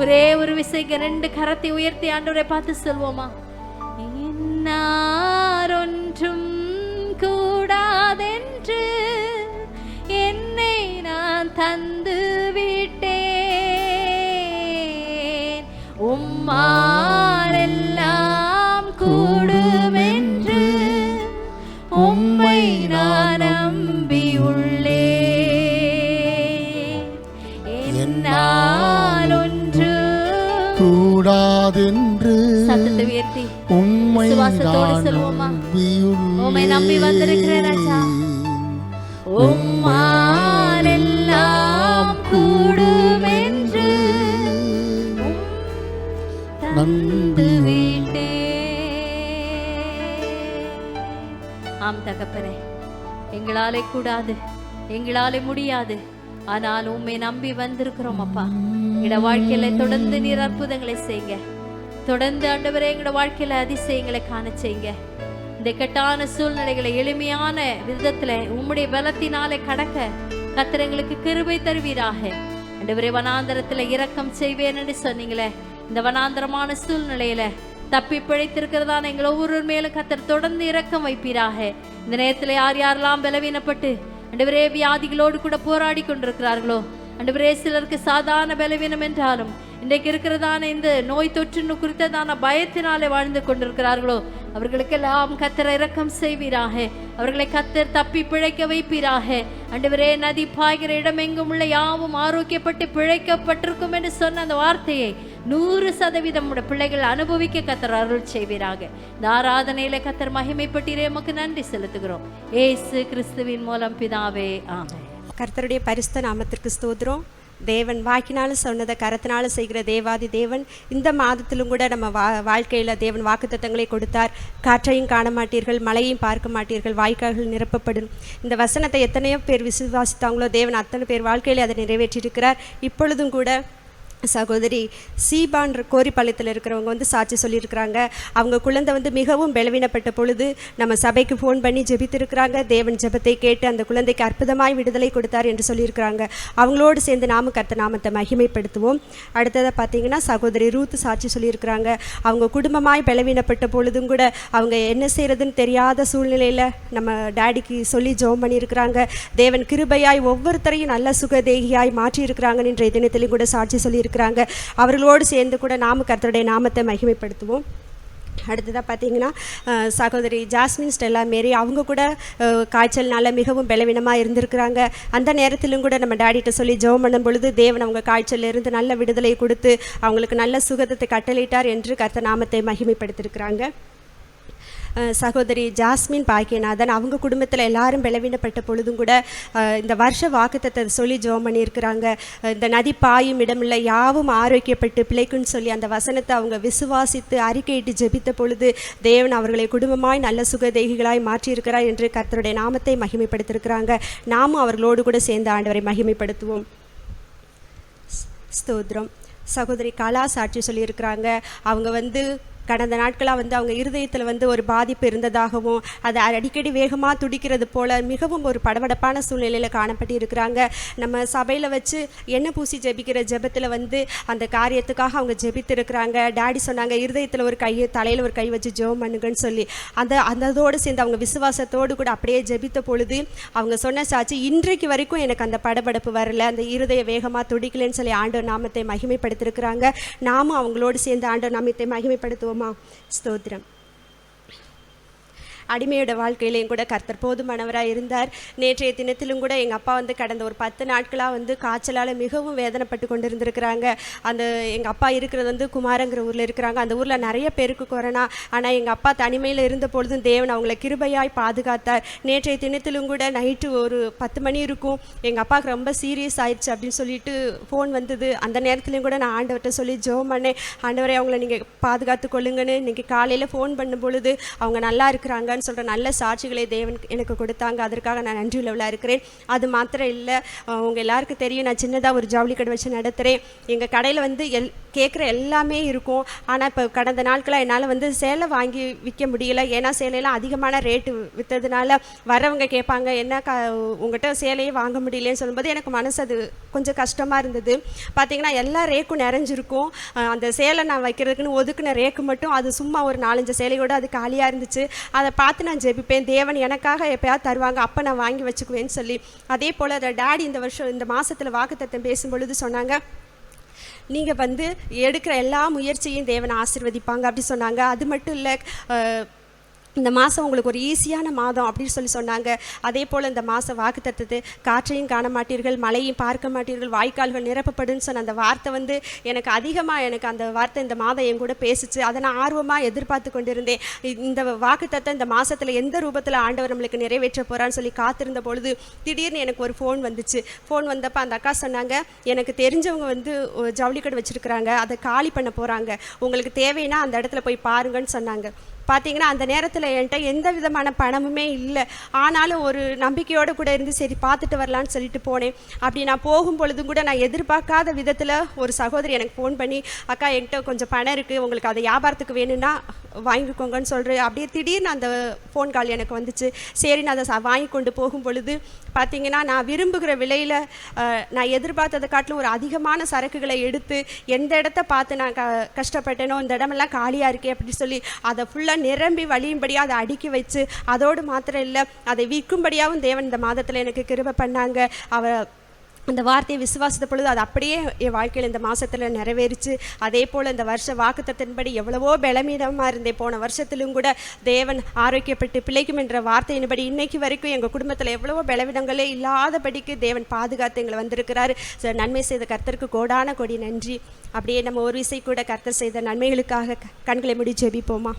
ஒரே ஒரு விசைக்கு 2 கரத்தை உயர்த்தி ஆண்டவரை பார்த்து சொல்வோமா? இன்னாரொன்றும் கூடாதென்று என்னை நான் தந்து விட்டேன், உம்மாரெல்லாம் கூடுமென்று உம்மை நான் நம்பியுள்ளேன். என்னால் ஒன்று கூடாதென்று சத்தத்தை உயர்த்தி உம்மை விசுவாசத்தோடு சொல்வோமா? உம்மை நம்பி வந்திருக்கிறேன் ராஜா, உம்மாரெல்லாம் கூடுமென்று தந்து விட்டேன். ஆம் தகப்பனே, எங்களாலே கூடாது, எங்களாலே முடியாது, ஆனால் உம்மை நம்பி வந்திருக்கிறோம் அப்பா. எங்களோட வாழ்க்கையில தொடர்ந்து நீர் அற்புதங்களை செய்யுங்க. தொடர்ந்து ஆண்டவரே எங்களோட வாழ்க்கையில அதிசயங்களை காண செய்யுங்க. இந்த கெட்டான சூழ்நிலைகளை எளிமையான விதத்துல உம்முடைய பலத்தினாலே கடக்க கர்த்தர் எங்களுக்கு கிருபை தருவீராக. ஆண்டவரே, வனாந்தரத்துல இரக்கம் செய்வேன் என்று சொன்னீங்களே, இந்த வனாந்தரமான சூழ்நிலையில தப்பி பிழைத்திருக்கிறதான எங்கள் ஒவ்வொரு மேலும் கர்த்தர் தொடர்ந்து இரக்கம் வைப்பீராக. இந்த நேரத்தில் யார் யாரெல்லாம் பலவீனப்பட்டு ஆண்டவரே வியாதிகளோடு கூட போராடி கொண்டிருக்கிறார்களோ, ஆண்டவரே சிலருக்கு சாதாரண பலவீனம் என்றாலும் இன்றைக்கு இருக்கிறதான இந்த நோய் தொற்று குறித்ததான பயத்தினாலே வாழ்ந்து கொண்டிருக்கிறார்களோ, அவர்களுக்கெல்லாம் கர்த்தர் இரக்கம் செய்வீராக. அவர்களை கர்த்தர் தப்பி பிழைக்க வைப்பீராக. ஆண்டவரே, நதி பாய்கிற இடமெங்கும் உள்ள யாவும் ஆரோக்கியப்பட்டு பிழைக்கப்பட்டிருக்கும் என்று சொன்ன அந்த வார்த்தையை 100% பிள்ளைகள் அனுபவிக்க கர்த்தர் அருள் செய்வீராக. இந்த ஆராதனையில கர்த்தர் மகிமைப்பட்டீரே, உமக்கு நன்றி செலுத்துகிறோம். இயேசு கிறிஸ்துவின் மூலம் பிதாவே, ஆமென். கர்த்தருடைய பரிசுத்த நாமத்திற்கு ஸ்தோத்திரம். தேவன் வாக்கினாலும் சொன்னதை கரத்தினாலும் செய்கிற தேவாதி தேவன் இந்த மாதத்திலும் கூட நம்ம வாழ்க்கையில் தேவன் வாக்குத்தத்தங்களை கொடுத்தார். காற்றையும் காண மாட்டீர்கள், மழையும் பார்க்க மாட்டீர்கள், வாய்க்கால்கள் நிரப்பப்படும். இந்த வசனத்தை எத்தனையோ பேர் விசுவாசித்தாங்களோ தேவன் அத்தனை பேர் வாழ்க்கையில் அதை நிறைவேற்றியிருக்கிறார். இப்பொழுதும் கூட சகோதரி சீபான்ற கோரிப்பாளையத்தில் இருக்கிறவங்க வந்து சாட்சி சொல்லியிருக்கிறாங்க. அவங்க குழந்தை வந்து மிகவும் பலவீனப்பட்ட பொழுது நம்ம சபைக்கு ஃபோன் பண்ணி ஜெபித்திருக்கிறாங்க. தேவன் ஜெபத்தை கேட்டு அந்த குழந்தைக்கு அற்புதமாய் விடுதலை கொடுத்தார் என்று சொல்லியிருக்கிறாங்க. அவங்களோடு சேர்ந்து நாமும் கர்த்தர் நாமத்தை மகிமைப்படுத்துவோம். அடுத்ததாக பார்த்தீங்கன்னா சகோதரி ரூத் சாட்சி சொல்லியிருக்கிறாங்க. அவங்க குடும்பமாய் பலவீனப்பட்ட பொழுதும் கூட அவங்க என்ன செய்கிறதுன்னு தெரியாத சூழ்நிலையில் நம்ம டேடிக்கு சொல்லி ஜெபம் பண்ணியிருக்கிறாங்க. தேவன் கிருபையாய் ஒவ்வொருத்தரையும் நல்ல சுகதேகியாய் மாற்றியிருக்கிறாங்கன்னு இன்றைய தினத்திலையும் கூட சாட்சி சொல்லியிருக்கிறாங்க. அவர்களோடு சேர்ந்து கூட நாம கர்த்தருடைய நாமத்தை மகிமைப்படுத்துவோம். அடுத்ததாக பார்த்தீங்கன்னா சகோதரி ஜாஸ்மின் ஸ்டெல்லா மேரி அவங்க கூட காய்ச்சல்னால மிகவும் பலவீனமாக இருந்திருக்கிறாங்க. அந்த நேரத்திலும் கூட நம்ம டாடிகிட்ட சொல்லி ஜெபம் பண்ணும் பொழுது தேவன் அவங்க காய்ச்சலில் இருந்து நல்ல விடுதலை கொடுத்து அவங்களுக்கு நல்ல சுகத்தை கட்டளையிட்டார் என்று கர்த்தர் நாமத்தை மகிமைப்படுத்தியிருக்கிறாங்க. சகோதரி ஜாஸ்மின் பாக்கியநாதன் அவங்க குடும்பத்தில் எல்லாரும் பலவீனப்பட்ட பொழுதும் கூட இந்த வருஷ வாக்குத்தத்தை சொல்லி ஜெபம் பண்ணியிருக்கிறாங்க. இந்த நதி பாயும் இடமில்ல யாவும் ஆரோக்கியப்பட்டு பிழைக்குன்னு சொல்லி அந்த வசனத்தை அவங்க விசுவாசித்து அறிக்கையிட்டு ஜெபித்த பொழுது தேவன் அவர்களை குடும்பமாய் நல்ல சுகதேகிகளாய் மாற்றியிருக்கிறார் என்று கர்த்தருடைய நாமத்தை மகிமைப்படுத்தியிருக்கிறாங்க. நாமும் அவர்களோடு கூட சேர்ந்து ஆண்டவரை மகிமைப்படுத்துவோம். ஸ்தோத்திரம். சகோதரி கலா சாட்சி சொல்லியிருக்கிறாங்க. அவங்க வந்து கடந்த நாட்களாக வந்து அவங்க இருதயத்தில் வந்து ஒரு பாதிப்பு இருந்ததாகவும் அது அடிக்கடி வேகமாக துடிக்கிறது போல் மிகவும் ஒரு படபடப்பான சூழ்நிலையில் காணப்பட்டு இருக்கிறாங்க. நம்ம சபையில் வச்சு எண்ணெய் பூசி ஜெபிக்கிற ஜெபத்தில் வந்து அந்த காரியத்துக்காக அவங்க ஜெபித்திருக்கிறாங்க. டாடி சொன்னாங்க இருதயத்தில் ஒரு கையை தலையில் ஒரு கை வச்சு ஜெபம் பண்ணுங்கன்னு சொல்லி அதோடு சேர்ந்து அவங்க விசுவாசத்தோடு கூட அப்படியே ஜெபித்த பொழுது அவங்க சொன்ன சாட்சி இன்றைக்கு வரைக்கும் எனக்கு அந்த படபடப்பு வரல, அந்த இருதய வேகமாக துடிக்கலன்னு சொல்லி ஆண்டவர் நாமத்தை மகிமைப்படுத்திருக்கிறாங்க. நாமும் அவங்களோடு சேர்ந்து ஆண்டவர் நாமத்தை மகிமைப்படுத்துவோம். ஸ்தோத்திரம். அடிமையோட வாழ்க்கையிலையும் கூட கர்த்தர் போதுமானவராக இருந்தார். நேற்றைய தினத்திலும் கூட எங்கள் அப்பா வந்து கடந்த ஒரு 10 நாட்களாக வந்து காய்ச்சலால் மிகவும் வேதனைப்பட்டு கொண்டு இருந்திருக்கிறாங்க. அந்த எங்கள் அப்பா இருக்கிறது வந்து குமாரங்கிற ஊரில் இருக்கிறாங்க. அந்த ஊரில் நிறைய பேருக்கு கொரோனா. ஆனால் எங்கள் அப்பா தனிமையில் இருந்த பொழுதும் தேவன் அவங்களை கிருபையாய் பாதுகாத்தார். நேற்றைய தினத்திலும் கூட நைட்டு ஒரு 10 மணி இருக்கும், எங்கள் அப்பாவுக்கு ரொம்ப சீரியஸ் ஆயிடுச்சு அப்படின்னு சொல்லிட்டு ஃபோன் வந்தது. அந்த நேரத்துலையும் கூட நான் ஆண்டவர்கிட்ட சொல்லி ஜெபம் பண்ணேன், ஆண்டவரை அவங்கள நீங்கள் பாதுகாத்து கொள்ளுங்கன்னு. இன்றைக்கி காலையில் ஃபோன் பண்ணும் பொழுது அவங்க நல்லா இருக்கிறாங்க சொல்கிற நல்ல சாட்சிகளை தேவன் எனக்கு கொடுத்தாங்க. அதற்காக நான் நன்றி உள்ளவளாக இருக்கிறேன். அது மாத்திரம் இல்லை, உங்கள் எல்லாருக்கும் தெரியும் நான் சின்னதாக ஒரு ஜவுளி கடை வச்சு நடத்துகிறேன். எங்கள் கடையில் வந்து கேட்குற எல்லாமே இருக்கும். ஆனால் இப்போ கடந்த நாட்களாக என்னால் வந்து சேலை வாங்கி விற்க முடியல. ஏன்னா சேலையெல்லாம் அதிகமான ரேட்டு விற்றதுனால வரவங்க கேட்பாங்க என்ன உங்கள்கிட்ட சேலையே வாங்க முடியலன்னு சொல்லும்போது எனக்கு மனசு அது கொஞ்சம் கஷ்டமாக இருந்தது. பார்த்திங்கன்னா எல்லா ரேக்கும் நிறைஞ்சிருக்கும். அந்த சேலை நான் வைக்கிறதுக்குன்னு ஒதுக்குன ரேக்கு மட்டும் அது சும்மா ஒரு 4-5 சேலையோடு அது காலியாக இருந்துச்சு. அதை பார்த்து நான் ஜெபிப்பேன், தேவன் எனக்காக எப்போயாவது தருவாங்க, அப்போ நான் வாங்கி வச்சுக்குவேன்னு சொல்லி. அதே போல் டாடி இந்த மாதத்தில் வாக்குத்தத்தம் பேசும்பொழுது சொன்னாங்க, நீங்கள் வந்து எடுக்கிற எல்லா முயற்சியும் தேவன் ஆசீர்வதிப்பாங்க அப்படி சொன்னாங்க. அது மட்டும் இல்லை, இந்த மாதம் உங்களுக்கு ஒரு ஈஸியான மாதம் அப்படின்னு சொன்னாங்க. அதே போல் இந்த மாதம் வாக்குத்தத்தத்தை காற்றையும் காண மாட்டீர்கள், மழையும் பார்க்க மாட்டீர்கள், வாய்க்கால்கள் நிரப்பப்படுன்னு சொன்ன அந்த வார்த்தை வந்து எனக்கு அதிகமாக எனக்கு அந்த வார்த்தை இந்த மாதம் என் கூட பேசிச்சு. அதை நான் ஆர்வமாக எதிர்பார்த்து கொண்டிருந்தேன். இந்த வாக்குத்தத்தம் இந்த மாதத்தில் எந்த ரூபத்தில் ஆண்டவர் நம்மளுக்கு நிறைவேற்ற போகிறான்னு சொல்லி காத்திருந்த பொழுது திடீர்னு எனக்கு ஒரு ஃபோன் வந்துச்சு. ஃபோன் வந்தப்போ அந்த அக்கா சொன்னாங்க, எனக்கு தெரிஞ்சவங்க வந்து ஜவுளி கடை வச்சுருக்குறாங்க, அதை காலி பண்ண போகிறாங்க, உங்களுக்கு தேவைன்னா அந்த இடத்துல போய் பாருங்கன்னு சொன்னாங்க. பார்த்தீங்கன்னா அந்த நேரத்தில் என்கிட்ட எந்த விதமான பணமுமே இல்லை. ஆனாலும் ஒரு நம்பிக்கையோடு கூட இருந்து சரி பார்த்துட்டு வரலான்னு சொல்லிட்டு போனேன். அப்படி நான் போகும் பொழுதும் கூட நான் எதிர்பார்க்காத விதத்தில் ஒரு சகோதரி எனக்கு ஃபோன் பண்ணி, அக்கா என்கிட்ட கொஞ்சம் பணம் இருக்குது, உங்களுக்கு அதை வியாபாரத்துக்கு வேணும்னா வாங்கிக்கோங்கன்னு சொல்கிறேன். அப்படியே திடீர்னு அந்த ஃபோன் கால் எனக்கு வந்துச்சு. சரி நான் அதை வாங்கி கொண்டு போகும் பொழுது பார்த்திங்கன்னா நான் விரும்புகிற விலையில் நான் எதிர்பார்த்ததை காட்டிலும் ஒரு அதிகமான சரக்குகளை எடுத்து எந்த இடத்த பார்த்து நான் கஷ்டப்பட்டேனோ இந்த இடமெல்லாம் காலியாக இருக்கே அப்படின்னு சொல்லி அதை ஃபுல்லாக நிரம்பி வழியும்படியாக அதை அடுக்கி வச்சு அதோடு மாத்திரம் இல்லை அதை விற்கும்படியாகவும் தேவன் இந்த மாதத்தில் எனக்கு கிருபை பண்ணாங்க. அந்த வார்த்தையை விசுவாசித்த பொழுது அது அப்படியே என் வாழ்க்கையில் இந்த மாதத்தில் நிறைவேறிச்சு. அதே போல் இந்த வருஷ வாக்குத்தத்தின்படி எவ்வளவோ பலவீனமாக இருந்தேன். போன வருஷத்திலும் கூட தேவன் ஆரோக்கியப்பட்டு பிழைக்கும் என்ற வார்த்தையின்படி இன்னைக்கு வரைக்கும் எங்கள் குடும்பத்தில் எவ்வளவோ பலவீனங்களே இல்லாதபடிக்கு தேவன் பாதுகாத்து எங்களை வந்திருக்கிறார். நன்மை செய்த கர்த்தருக்கு கோடான கோடி நன்றி. அப்படியே நம்ம ஒரு விசை கூட கர்த்தர் செய்த நன்மைகளுக்காக கண்களை மூடி ஜெபிப்போமா?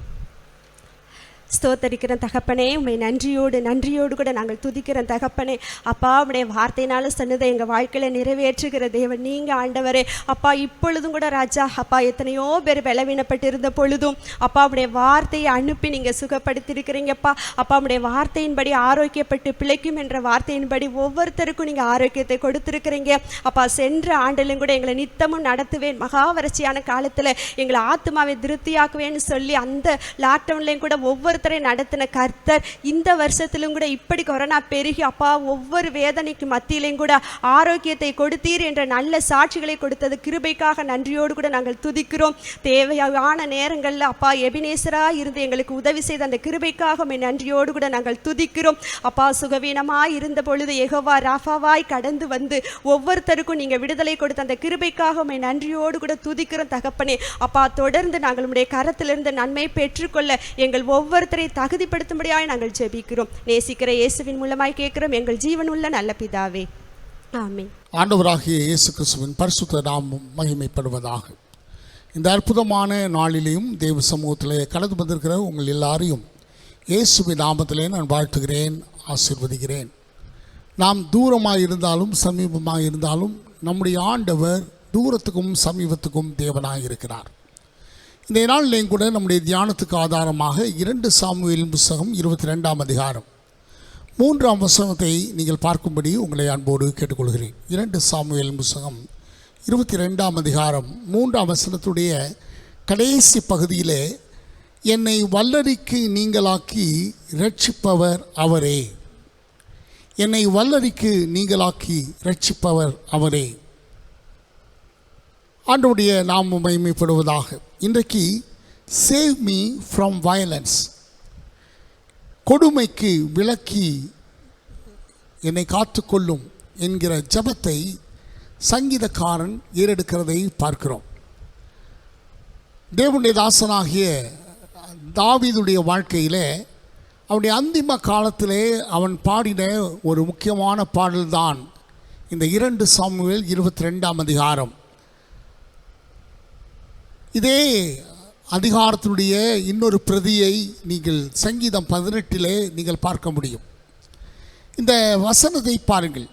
ஸ்தோத்தரிக்கிற தகப்பனே, உண்மை நன்றியோடு கூட நாங்கள் துதிக்கிற தகப்பனே. அப்பா உடைய வார்த்தையினால சொன்னதை எங்கள் வாழ்க்கையில் நிறைவேற்றுகிற தேவன் நீங்கள் ஆண்டவரே. அப்பா இப்பொழுதும் கூட ராஜா, அப்பா எத்தனையோ பேர் பலவீனப்பட்டு இருந்த பொழுதும் அப்பா உடைய வார்த்தையை அனுப்பி நீங்கள் சுகப்படுத்தியிருக்கிறீங்கப்பா. அப்பா உடைய வார்த்தையின்படி ஆரோக்கியப்பட்டு பிழைக்கும் என்ற வார்த்தையின்படி ஒவ்வொருத்தருக்கும் நீங்கள் ஆரோக்கியத்தை கொடுத்துருக்கிறீங்க. அப்பா சென்ற ஆண்டிலும் கூட எங்களை நித்தமும் நடத்துவேன், மகா வறட்சியான காலத்தில் எங்களை ஆத்மாவை திருப்தியாக்குவேன்னு சொல்லி அந்த லாக்டவுன்லேயும் கூட ஒவ்வொருத்தரை நடத்தின கர்த்தர் இந்த வருஷத்திலும் கூட இப்படி கொரோனா பெருகி அப்பா ஒவ்வொரு வேதனைக்கு மத்தியிலையும் கூட ஆரோக்கியத்தை கொடுத்தீர் என்ற நல்ல சாட்சிகளை கொடுத்தது கிருபைக்காக நன்றியோடு கூட நாங்கள் துதிக்கிறோம். தேவையான நேரங்களில் அப்பா எபினேசராக இருந்து எங்களுக்கு உதவி செய்த அந்த கிருபைக்காக நன்றியோடு கூட நாங்கள் துதிக்கிறோம். அப்பா சுகவீனமாய் இருந்த பொழுது யெகோவா ராஃபாவாய் கடந்து வந்து ஒவ்வொருத்தருக்கும் நீங்கள் விடுதலை கொடுத்த அந்த கிருபைக்காக நன்றியோடு கூட துதிக்கிறோம் தகப்பனே. அப்பா தொடர்ந்து நாங்கள் உடைய கரத்திலிருந்து நன்மை பெற்றுக்கொள்ள எங்கள் ஒவ்வொருத்தரை தகுதிப்படுத்தும்படியாய் நாங்கள் ஜெபிக்கிறோம். நேசிக்கிற இயேசுவின் மூலமாய் கேட்கிறோம் எங்கள் ஜீவனுள்ள நல்ல பிதாவே, ஆமென். ஆண்டவராகிய இயேசு கிறிஸ்துவின் பரிசுத்த நாமம் மகிமைப்படுவதாக. இந்த அற்புதமான நாளிலேயும் தேவ சமூகத்திலே கலந்து வந்திருக்கிற உங்கள் எல்லாரையும் இயேசுவின் நாமத்திலே நான் வாழ்த்துகிறேன், ஆசீர்வதிக்கிறேன். நாம் தூரமாக இருந்தாலும் சமீபமாக இருந்தாலும் நம்முடைய ஆண்டவர் தூரத்துக்கும் சமீபத்துக்கும் தேவனாக இருக்கிறார். இந்த நாளிலேயும் கூட நம்முடைய தியானத்துக்கு ஆதாரமாக 2 சாமுவேல் புத்தகம் 22ஆம் அதிகாரம் 3ஆம் வசனத்தை நீங்கள் பார்க்கும்படி உங்களை அன்போடு கேட்டுக்கொள்கிறேன். 2 சாமுவேல் புத்தகம் 22ஆம் அதிகாரம் 3ஆம் வசனத்துடைய கடைசி பகுதியிலே, என்னை வல்லரிக்கு நீங்களாக்கி இரட்சிப்பவர் அவரே. என்னை வல்லரிக்கு நீங்களாக்கி இரட்சிப்பவர் அவரே. ஆண்டவருடைய நாமம் மகிமைப்படுவதாக. இன்றைக்கு சேவ் மீ ஃப்ரம் வயலன்ஸ், கொடுமைக்கு விலக்கி என்னை காத்துக்கொள்ளும் என்கிற ஜெபத்தை சங்கீதக்காரன் ஏறெடுக்கிறதை பார்க்கிறோம். தேவனுடைய தாசனாகிய தாவீதுடைய வாழ்க்கையிலே அவனுடைய அந்திம காலத்திலே அவன் பாடின ஒரு முக்கியமான பாடல்தான் இந்த 2 சாமுவேல் 22ஆம் அதிகாரம். இதே அதிகாரத்தினுடைய இன்னொரு பிரதியை நீங்கள் சங்கீதம் 18 நீங்கள் பார்க்க முடியும். இந்த வசனத்தை பாருங்கள்.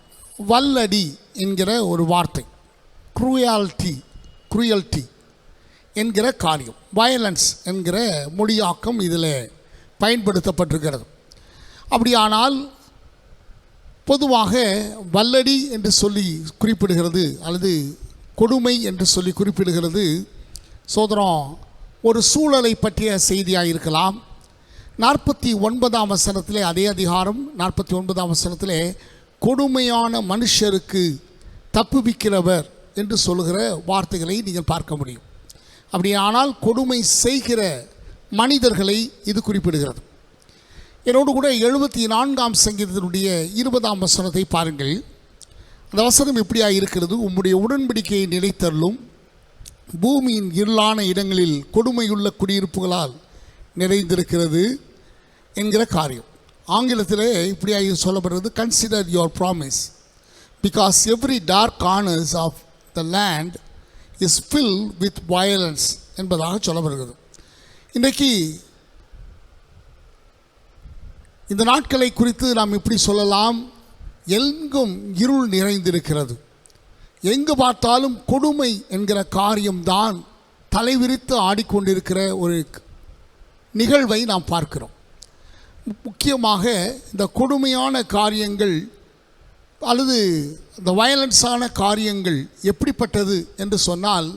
வல்லடி என்கிற ஒரு வார்த்தை, குரூயல்டி என்கிற காரியம், வயலன்ஸ் என்கிற மொழியாக்கம் இதில் பயன்படுத்தப்பட்டிருக்கிறது. அப்படியானால் பொதுவாக வல்லடி என்று சொல்லி குறிப்பிடுகிறது அல்லது கொடுமை என்று சொல்லி குறிப்பிடுகிறது சோதரம் ஒரு சூழலை பற்றிய செய்தியாக இருக்கலாம். 49ஆம் வசனத்திலே, அதே அதிகாரம் 49ஆம் வசனத்திலே, கொடுமையான மனுஷருக்கு தப்புவிக்கிறவர் என்று சொல்லுகிற வார்த்தைகளை நீங்கள் பார்க்க முடியும். அப்படியானால் கொடுமை செய்கிற மனிதர்களை இது குறிப்பிடுகிறது. என்னோடு கூட 74ஆம் சங்கீதத்தினுடைய 20ஆம் வசனத்தை பாருங்கள். அந்த வசனம் இப்படியாக இருக்கிறது: உம்முடைய உடன்படிக்கையை நிலைத்தருளும், பூமியின் இருளான இடங்களில் கொடுமையுள்ள குடியிருப்புகளால் நிறைந்திருக்கிறது என்கிற காரியம். ஆங்கிலத்தில் இப்படியாக சொல்லப்படுறது, consider your promise because every dark corners of the land is fill with violence என்பதாக சொல்லப்படுகிறது. இன்றைக்கு இந்த நாட்களை குறித்து நாம் இப்படி சொல்லலாம், எங்கும் இருள் நிறைந்திருக்கிறது, எங்கு பார்த்தாலும் கொடுமை என்கிற காரியம்தான் தலைவிரித்து ஆடிக்கொண்டிருக்கிற ஒரு நிகழ்வை நாம் பார்க்கிறோம். முக்கியமாக இந்த கொடுமையான காரியங்கள் அல்லது இந்த வயலன்ஸான காரியங்கள் எப்படிப்பட்டது என்று சொன்னால்,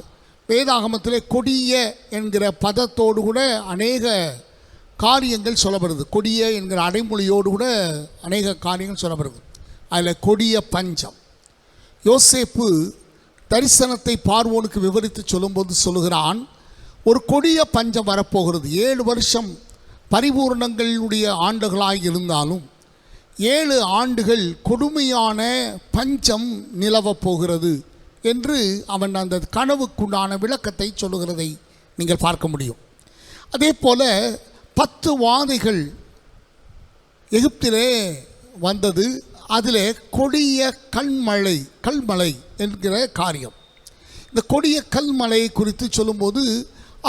வேதாகமத்திலே கொடிய என்கிற பதத்தோடு கூட அநேக காரியங்கள் சொல்லப்படுது. கொடிய என்கிற அடைமொழியோடு கூட அநேக காரியங்கள் சொல்லப்படுது. அதில் கொடிய பஞ்சம். யோசேப்பு தரிசனத்தை பார்வோனுக்கு விவரித்து சொல்லும்போது சொல்லுகிறான், ஒரு கொடிய பஞ்சம் வரப்போகிறது. 7 வருஷம் பரிபூரணங்களுடைய ஆண்டுகளாக இருந்தாலும் 7 ஆண்டுகள் கொடுமையான பஞ்சம் நிலவப் போகிறது என்று அவன் அந்த கனவுக்குண்டான விளக்கத்தை சொல்லுகிறதை நீங்கள் பார்க்க முடியும். அதே போல் 10 வாதைகள் எகிப்திலே வந்தது. அதில் கொடிய கல்மழை என்கிற காரியம். இந்த கொடிய கல்மழையை குறித்து சொல்லும்போது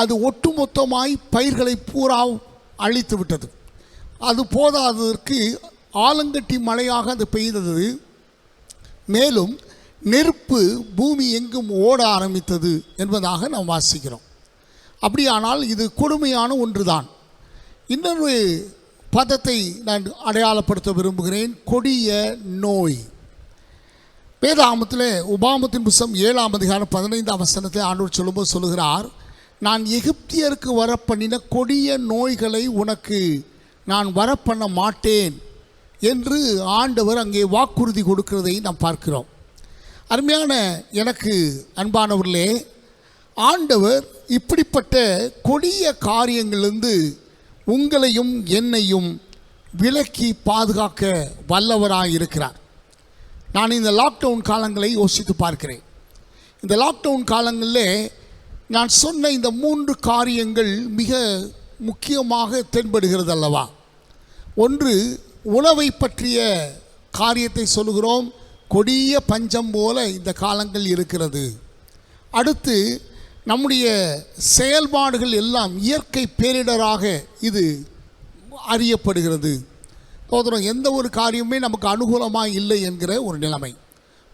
அது ஒட்டுமொத்தமாய் பயிர்களை பூரா அழித்து விட்டது. அது போதாததற்கு ஆலங்கட்டி மழையாக அது பெய்தது. மேலும் நெருப்பு பூமி எங்கும் ஓட ஆரம்பித்தது என்பதாக நாம் வாசிக்கிறோம். அப்படியானால் இது கொடுமையான ஒன்றுதான். இன்னொரு பதத்தை நான் அடையாளப்படுத்த விரும்புகிறேன், கொடிய நோய். வேதாகமத்தில் உபாகமத்தின் புத்தகம் 7ஆம் அதிகாரம் 15ஆம் வசனத்தில் ஆண்டவர் சொல்லும்போது சொல்லுகிறார், நான் எகிப்தியருக்கு வரப்பண்ணின கொடிய நோய்களை உனக்கு நான் வரப்பண்ண மாட்டேன் என்று ஆண்டவர் அங்கே வாக்குறுதி கொடுக்கிறதை நாம் பார்க்கிறோம். அருமையான எனக்கு அன்பானவர்களே, ஆண்டவர் இப்படிப்பட்ட கொடிய காரியங்களிலிருந்து உங்களையும் என்னையும் விலக்கி பாதுகாக்க வல்லவராக இருக்கிறார். நான் இந்த லாக்டவுன் காலங்களை யோசித்து பார்க்கிறேன். இந்த லாக்டவுன் காலங்களில் நான் சொன்ன இந்த 3 காரியங்கள் மிக முக்கியமாக தென்படுகிறது அல்லவா? ஒன்று, உணவை பற்றிய காரியத்தை சொல்லுகிறோம், கொடிய பஞ்சம் போல இந்த காலங்கள் இருக்கிறது. அடுத்து, நம்முடைய செயல்பாடுகள் எல்லாம் இயற்கை பேரிடராக இது அறியப்படுகிறது. சோதரம், எந்த ஒரு காரியமே நமக்கு அனுகூலமாக இல்லை என்கிற ஒரு நிலைமை.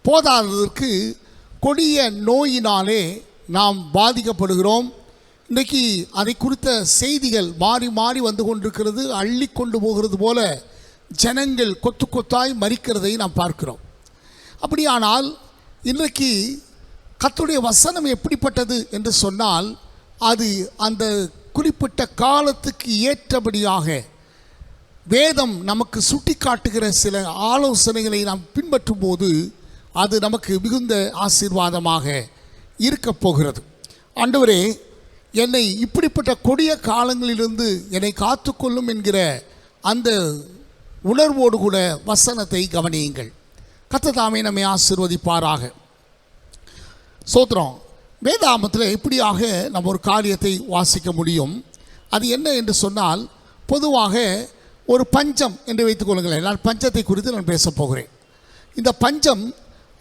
போதாததற்கு கொடிய நோயினாலே நாம் பாதிக்கப்படுகிறோம். இன்றைக்கி அதை குறித்த செய்திகள் மாறி மாறி வந்து கொண்டிருக்கிறது. அள்ளி கொண்டு போகிறது போல ஜனங்கள் கொத்து கொத்தாய் மரிக்கிறதை நாம் பார்க்கிறோம். அப்படியானால் இன்றைக்கு கர்த்தருடைய வசனம் எப்படிப்பட்டது என்று சொன்னால், அது அந்த குறிப்பிட்ட காலத்துக்கு ஏற்றபடியாக வேதம் நமக்கு சுட்டி காட்டுகிற சில ஆலோசனைகளை நாம் பின்பற்றும் போது அது நமக்கு மிகுந்த ஆசீர்வாதமாக இருக்கப் போகிறது. ஆண்டவரே, என்னை இப்படிப்பட்ட கொடிய காலங்களிலிருந்து என்னை காத்துக்கொள்ளும் என்கிற அந்த உணர்வோடு கூட வசனத்தை கவனியுங்கள். கர்த்தர் தாமே நம்மை ஆசீர்வதிப்பாராக. ஸ்தோத்திரம். வேதாகமத்தில் இப்படியாக நம்ம ஒரு காரியத்தை வாசிக்க முடியும். அது என்ன என்று சொன்னால், பொதுவாக ஒரு பஞ்சம் என்று வைத்துக் கொள்ளுங்களேன். நான் பஞ்சத்தை குறித்து நான் பேசப் போகிறேன். இந்த பஞ்சம்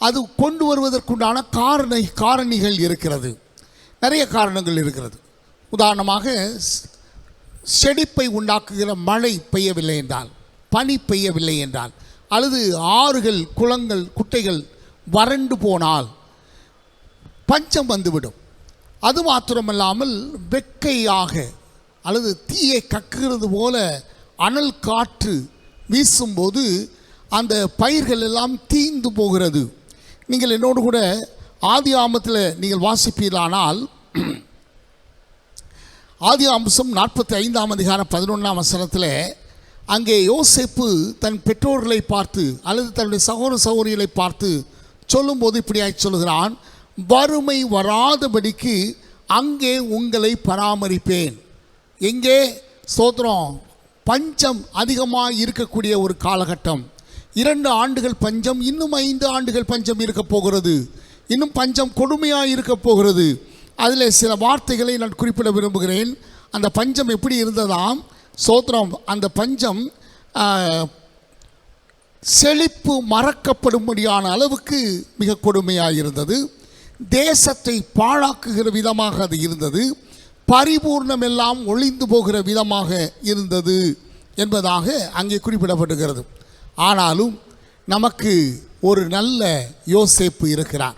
அது கொண்டு வருவதற்குண்டான காரணிகள் இருக்கிறது. நிறைய காரணங்கள் இருக்கிறது. உதாரணமாக, செழிப்பை உண்டாக்குகிற மழை பெய்யவில்லை என்றால், பனி பெய்யவில்லை என்றால், அல்லது ஆறுகள், குளங்கள், குட்டைகள் வறண்டு போனால் பஞ்சம் வந்துவிடும். அது மாத்திரமல்லாமல் வெக்கையாக அல்லது தீயை கக்குகிறது போல அனல் காற்று வீசும்போது அந்த பயிர்கள் எல்லாம் தீந்து போகிறது. நீங்கள் என்னோடு கூட ஆதியாகமத்தில் நீங்கள் வாசிப்பீர்களானால், ஆதியாகமம் 45ஆம் அதிகாரம் 11ஆம் வசனத்தில் அங்கே யோசேப்பு தன் பெற்றோர்களை பார்த்து அல்லது தன்னுடைய சகோதர சகோதரிகளை பார்த்து சொல்லும்போது இப்படியாய் சொல்கிறான், வறுமை வராதபடிக்கு அங்கே உங்களை பராமரிப்பேன். எங்கே? ஸ்தோத்திரம். பஞ்சம் அதிகமாக இருக்கக்கூடிய ஒரு காலகட்டம். 2 ஆண்டுகள் பஞ்சம், இன்னும் 5 ஆண்டுகள் பஞ்சம் இருக்க போகிறது. இன்னும் பஞ்சம் கொடுமையாக இருக்க போகிறது. அதில் சில வார்த்தைகளை நான் குறிப்பிட விரும்புகிறேன். அந்த பஞ்சம் எப்படி இருந்ததாம்? ஸ்தோத்திரம். அந்த பஞ்சம் செழிப்பு மறக்கப்படும்படியான அளவுக்கு மிக கொடுமையாக இருந்தது. தேசத்தை பாழாக்குகிற விதமாக அது இருந்தது. பரிபூர்ணம் எல்லாம் ஒளிந்து போகிற விதமாக இருந்தது என்பதாக அங்கே குறிப்பிடப்படுகிறது. ஆனாலும் நமக்கு ஒரு நல்ல யோசேப்பு இருக்கிறார்.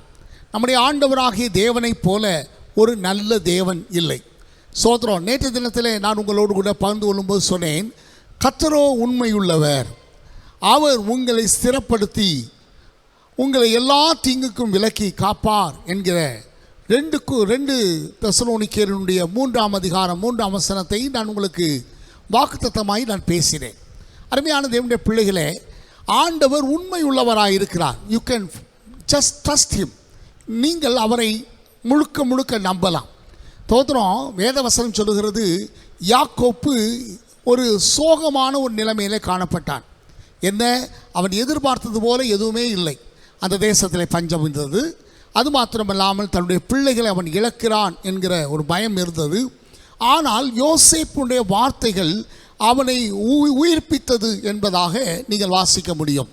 நம்முடைய ஆண்டவராகிய தேவனைப் போல ஒரு நல்ல தேவன் இல்லை. ஸ்தோத்திரம். நேற்று தினத்தில் நான் உங்களோடு கூட பகிர்ந்து கொள்ளும்போது சொன்னேன், கர்த்தரோ உண்மையுள்ளவர், அவர் உங்களை ஸ்திரப்படுத்தி உங்களை எல்லா தீங்குக்கும் விலக்கி காப்பார் என்கிற 2 தெசலோனிக்கேயருடைய 3ஆம் அதிகாரம் 3ஆம் வசனத்தை நான் உங்களுக்கு வாக்குத்தத்தமாய் நான் பேசினேன். அருமையான தேவனுடைய பிள்ளைகளே, ஆண்டவர் உண்மை உள்ளவராக இருக்கிறார். You can just trust him. நீங்கள் அவரை முழுக்க முழுக்க நம்பலாம். தோத்திரம். வேதவசனம் சொல்லுகிறது, யாக்கோப்பு ஒரு சோகமான ஒரு நிலைமையிலே காணப்பட்டான். என்ன? அவன் எதிர்பார்த்தது போல எதுவுமே இல்லை. அந்த தேசத்தில் பஞ்சம் இருந்தது. அது மாத்திரமல்லாமல் தன்னுடைய பிள்ளைகளை அவன் இழக்கிறான் என்கிற ஒரு பயம் இருந்தது. ஆனால் யோசேப்புடைய வார்த்தைகள் அவனை உயிர்ப்பித்தது என்பதாக நீங்கள் வாசிக்க முடியும்.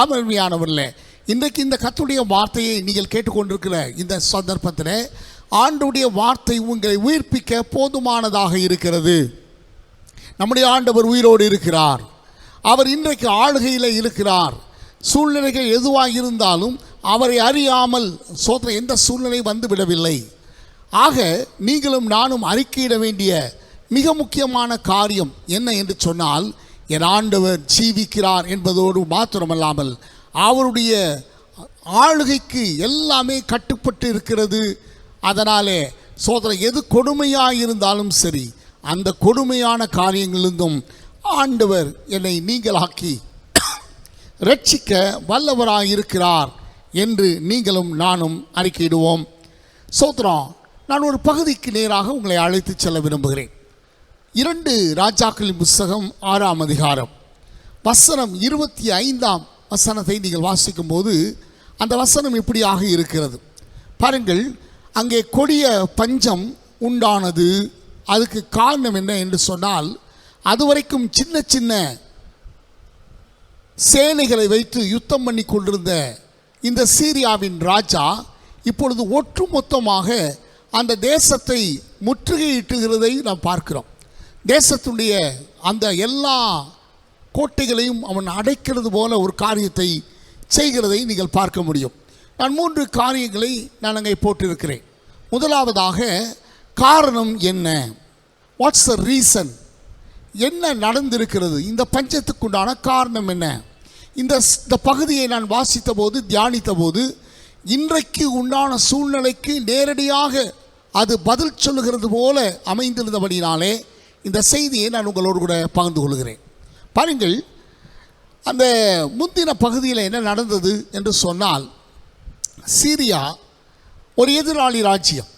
ஆமர்மையானவர்களே, இன்றைக்கு இந்த கர்த்தருடைய வார்த்தையை நீங்கள் கேட்டுக்கொண்டிருக்கிற இந்த சந்தர்ப்பத்தில் ஆண்டவருடைய வார்த்தை உங்களை உயிர்ப்பிக்க போதுமானதாக இருக்கிறது. நம்முடைய ஆண்டவர் உயிரோடு இருக்கிறார். அவர் இன்றைக்கு ஆளுகையில் இருக்கிறார். சூழ்நிலைகள் எதுவாக இருந்தாலும் அவரை அறியாமல் சோதனை எந்த சூழ்நிலை வந்து விடவில்லை. ஆக நீங்களும் நானும் அறிக்கையிட வேண்டிய மிக முக்கியமான காரியம் என்ன என்று சொன்னால், என் ஆண்டவர் ஜீவிக்கிறார் என்பதோடு மாத்திரமல்லாமல் அவருடைய ஆளுகைக்கு எல்லாமே கட்டுப்பட்டு இருக்கிறது. அதனாலே சோதனை எது கொடுமையாக இருந்தாலும் சரி, அந்த கொடுமையான காரியங்களிலிருந்தும் ஆண்டவர் என்னை நீங்களாக்கி ரட்சிக்க வல்லவராக இருக்கிறார் என்று நீங்களும் நானும் அறிக்கையிடுவோம். சோத்ரம். நான் ஒரு பகுதிக்கு நேராக உங்களை அழைத்து செல்ல விரும்புகிறேன். 2 ராஜாக்களின் புஸ்தகம் 6ஆம் அதிகாரம் வசனம் 25ஆம் வசனத்தை நீங்கள் வாசிக்கும் போது அந்த வசனம் இப்படியாக இருக்கிறது. பாருங்கள், அங்கே கொடிய பஞ்சம் உண்டானது. அதுக்கு காரணம் என்ன என்று சொன்னால், அதுவரைக்கும் சின்ன சின்ன சேனைகளை வைத்து யுத்தம் பண்ணி கொண்டிருந்த இந்த சீரியாவின் ராஜா இப்பொழுது ஒட்டுமொத்தமாக அந்த தேசத்தை முற்றுகையிட்டுகிறதை நாம் பார்க்கிறோம். தேசத்துடைய அந்த எல்லா கோட்டைகளையும் அவன் அடைக்கிறது போல ஒரு காரியத்தை செய்கிறதை நீங்கள் பார்க்க முடியும். நான் 3 காரியங்களை நான் அங்கே போட்டிருக்கிறேன். முதலாவதாக, காரணம் என்ன? What's the reason? என்ன நடந்திருக்கிறது? இந்த பஞ்சத்துக்குண்டான காரணம் என்ன? இந்த பகுதியை நான் வாசித்த போது, தியானித்த போது, இன்றைக்கு உண்டான சூழ்நிலைக்கு நேரடியாக அது பதில் சொல்லுகிறது போல அமைந்திருந்தபடினாலே இந்த செய்தியை நான் உங்களோடு கூட பகிர்ந்து கொள்கிறேன். பாருங்கள், அந்த முந்தின பகுதியில் என்ன நடந்தது என்று சொன்னால், சீரியா ஒரு எதிராளி ராஜ்யம்.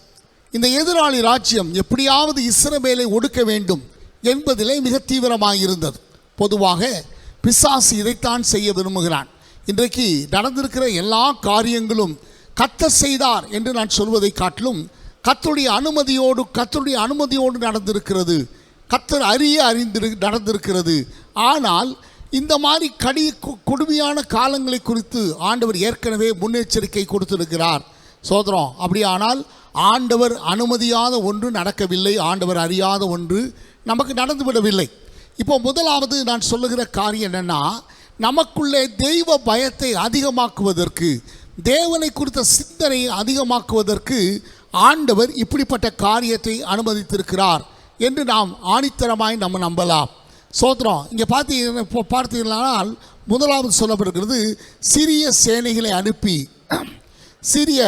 இந்த எதிராளி ராஜ்யம் எப்படியாவது இஸ்ரவேலை ஒடுக்க வேண்டும் என்பதிலே மிக தீவிரமாக இருந்தது. பொதுவாக பிசாசு இதைத்தான் செய்ய விரும்புகிறான். இன்றைக்கு நடந்திருக்கிற எல்லா காரியங்களும் கர்த்தர் செய்தார் என்று நான் சொல்வதை காட்டிலும் கர்த்தருடைய அனுமதியோடு நடந்திருக்கிறது. கர்த்தர் அறிந்து நடந்திருக்கிறது. ஆனால் இந்த மாதிரி கொடுமையான காலங்களை குறித்து ஆண்டவர் ஏற்கனவே முன்னெச்சரிக்கை கொடுத்திருக்கிறார். சோதரம், அப்படியானால் ஆண்டவர் அனுமதியாத ஒன்று நடக்கவில்லை, ஆண்டவர் அறியாத ஒன்று நமக்கு நடந்துவிடவில்லை. இப்போ முதலாவது நான் சொல்லுகிற காரியம் என்னென்னா, நமக்குள்ளே தெய்வ பயத்தை அதிகமாக்குவதற்கு, தேவனை குறித்த சிந்தனையை அதிகமாக்குவதற்கு ஆண்டவர் இப்படிப்பட்ட காரியத்தை அனுமதித்திருக்கிறார் என்று நாம் ஆணித்தரமாய் நம்ம நம்பலாம். சோத்திரம், இங்கே பார்த்தீங்கன்னால் முதலாவது சொல்லப்படுகிறது, சிறிய சேனைகளை அனுப்பி சிறிய